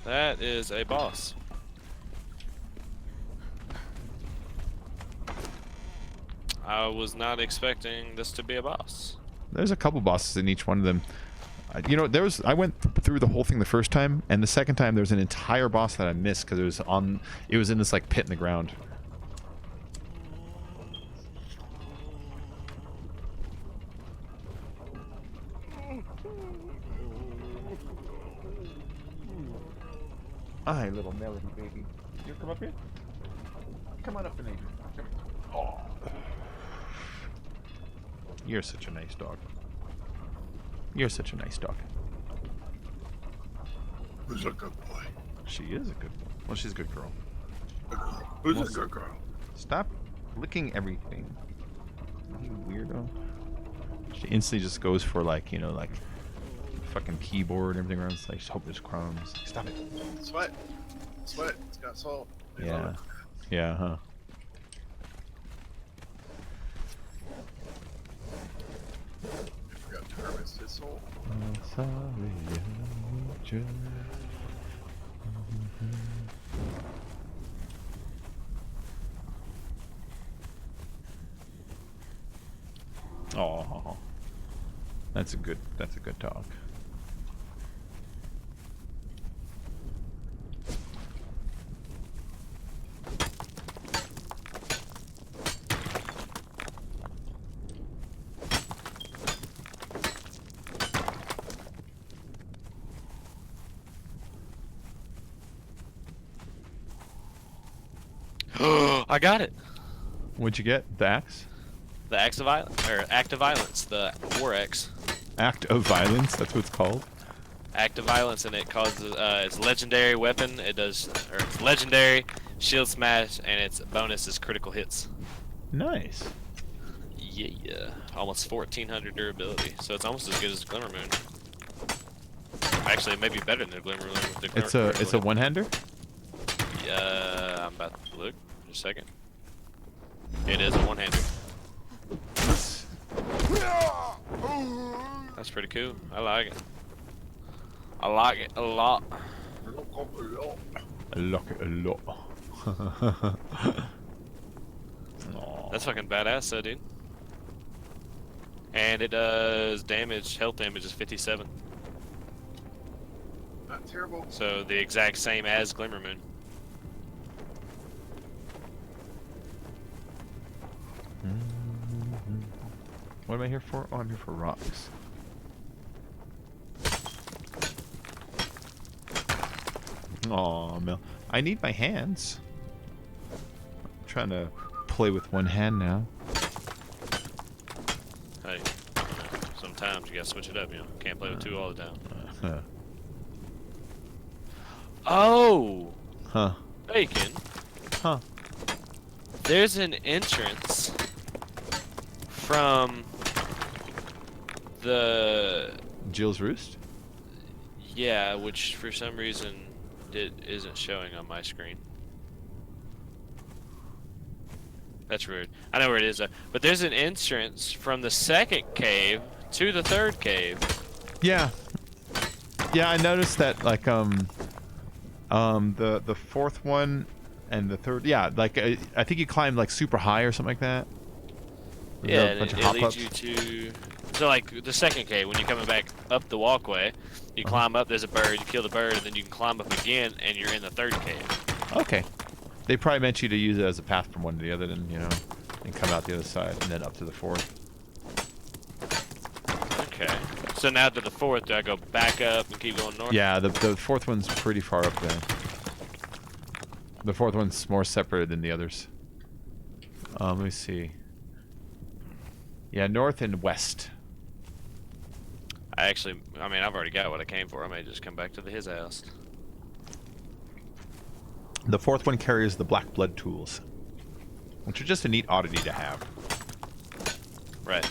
That is a boss. I was not expecting this to be a boss. There's a couple bosses in each one of them. You know, I went through the whole thing the first time, and the second time there was an entire boss that I missed because it was in this like pit in the ground. Hi, little Melody baby. You come up here. Come on up and Adrian. Come here. Oh. You're such a nice dog. You're such a nice dog. Who's a good boy? She is a good one. Well, she's a good girl. Who's a good girl? Stop licking everything. You weirdo. She instantly just goes for like, you know, like fucking keyboard and everything around. It's like, just hope there's crumbs. Stop it. Sweat. Sweat. It's got salt. They Yeah. love Yeah, huh. it. I forgot to harvest his soul. Oh, that's a good dog. I got it. What'd you get? The axe? The act of violence, or act of violence, the war X. Act of violence. That's what it's called. Act of violence, and it causes it's legendary weapon. It does, or it's legendary shield smash, and its bonus is critical hits. Nice. Yeah, almost 1400 durability. So it's almost as good as Glimmer Moon. Actually, it may be better than the Glimmer Moon with the It's a one-hander. Yeah, I'm about to look. Just a second. It is a one-hander. That's pretty cool. I like it. I like it a lot. I like it a lot. Aw. That's fucking badass, though, dude. And it does damage. Health damage is 57. Not terrible. So the exact same as Glimmer Moon. What am I here for? Oh, I'm here for rocks. Aw, Mel. I need my hands. I'm trying to play with one hand now. Hey, sometimes you gotta switch it up, you know. Can't play with two all the time. Huh. Oh! Huh. Bacon. Huh. There's an entrance from the... Jill's Roost? Yeah, which for some reason it isn't showing on my screen. That's weird. I know where it is though. But there's an entrance from the second cave to the third cave. Yeah. Yeah, I noticed that, like, the fourth one and the third, yeah, like, I think you climbed, like, super high or something like that. Yeah, A bunch and of it leads hop-ups. you to So like the second cave, when you're coming back up the walkway, you climb up. There's a bird. You kill the bird, and then you can climb up again, and you're in the third cave. Okay. They probably meant you to use it as a path from one to the other, then and come out the other side, and then up to the fourth. Okay. So now to the fourth, do I go back up and keep going north? Yeah, the fourth one's pretty far up there. The fourth one's more separated than the others. Let me see. Yeah, north and west. I mean, I've already got what I came for. I may just come back to his house. The fourth one carries the black blood tools, which are just a neat oddity to have. Right.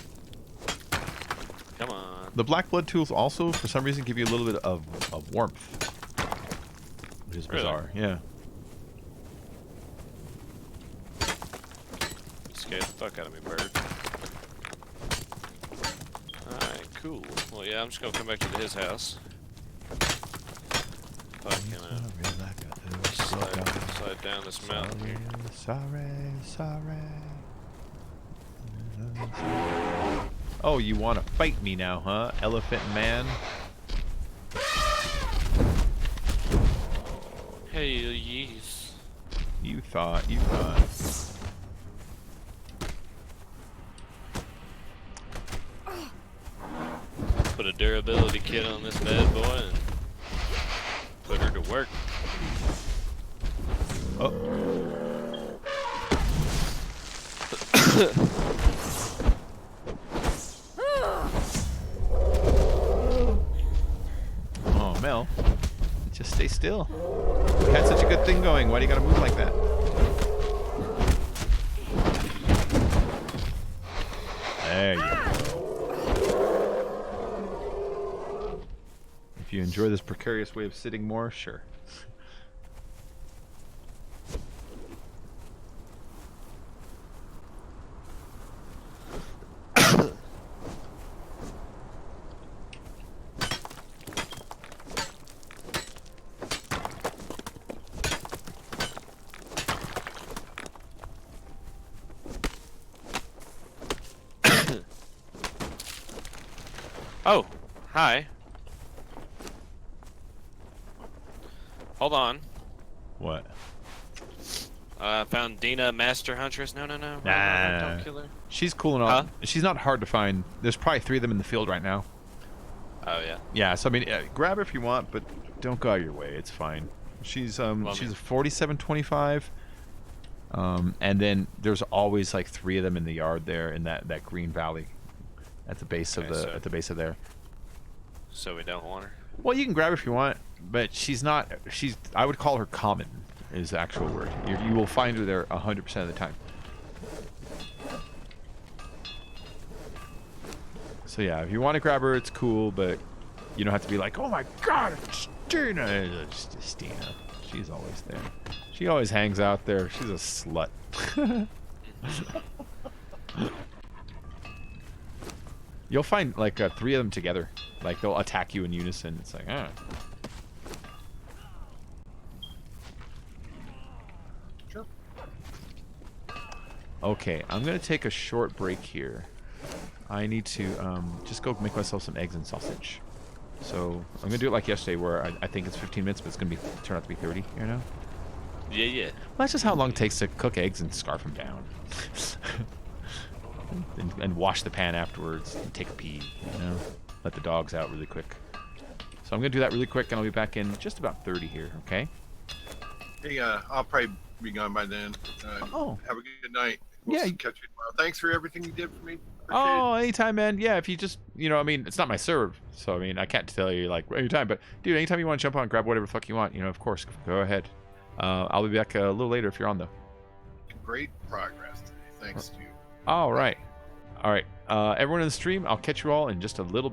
Come on. The black blood tools also, for some reason, give you a little bit of warmth, which is Really? bizarre. Yeah. Scared the fuck out of me, bird. Alright, cool. Well, yeah, I'm just gonna come back to his house. Fuck him out. Slide down this mountain here. Sorry. Oh, you want to fight me now, huh, Elephant Man? Hey, yes. You thought. Put a durability kit on this bad boy and put her to work. Oh. Oh, Mel. Just stay still. You had such a good thing going. Why do you gotta move like that? There you go. If you enjoy this precarious way of sitting more, sure. Oh, hi. Hold on. What? Found Dina, Master Huntress. No. Nah. Don't kill her. She's cool and all. Huh? She's not hard to find. There's probably 3 of them in the field right now. Oh, yeah. Yeah, so I mean, grab her if you want, but don't go out of your way. It's fine. She's she's a 4725. And then there's always like 3 of them in the yard there in that green valley, at the base of the base of there. So we don't want her. Well, you can grab her if you want, but she's not. I would call her common, is the actual word. You will find her there 100% of the time. So yeah, if you want to grab her, it's cool, but you don't have to be like, oh my god, it's Dina. It's Dina. She's always there. She always hangs out there. She's a slut. You'll find like 3 of them together. Like they'll attack you in unison. It's like, ah. Sure. Okay, I'm gonna take a short break here. I need to just go make myself some eggs and sausage. So I'm gonna do it like yesterday, where I think it's 15 minutes, but it's gonna turn out to be 30. You know? Yeah. Well, that's just how long it takes to cook eggs and scarf them down. and wash the pan afterwards and take a pee, you know? Let the dogs out really quick. So I'm going to do that really quick, and I'll be back in just about 30 here, okay? Hey, I'll probably be gone by then. Oh. Have a good night. We'll Yeah. catch you tomorrow. Thanks for everything you did for me. Appreciate Oh, it. anytime, man. Yeah, if you just, I mean, it's not my serve, so I mean, I can't tell you like anytime, but dude, anytime you want to jump on, grab whatever the fuck you want, of course, go ahead. I'll be back a little later if you're on though. Great progress today. Thanks to you. All right. Everyone in the stream, I'll catch you all in just a little bit.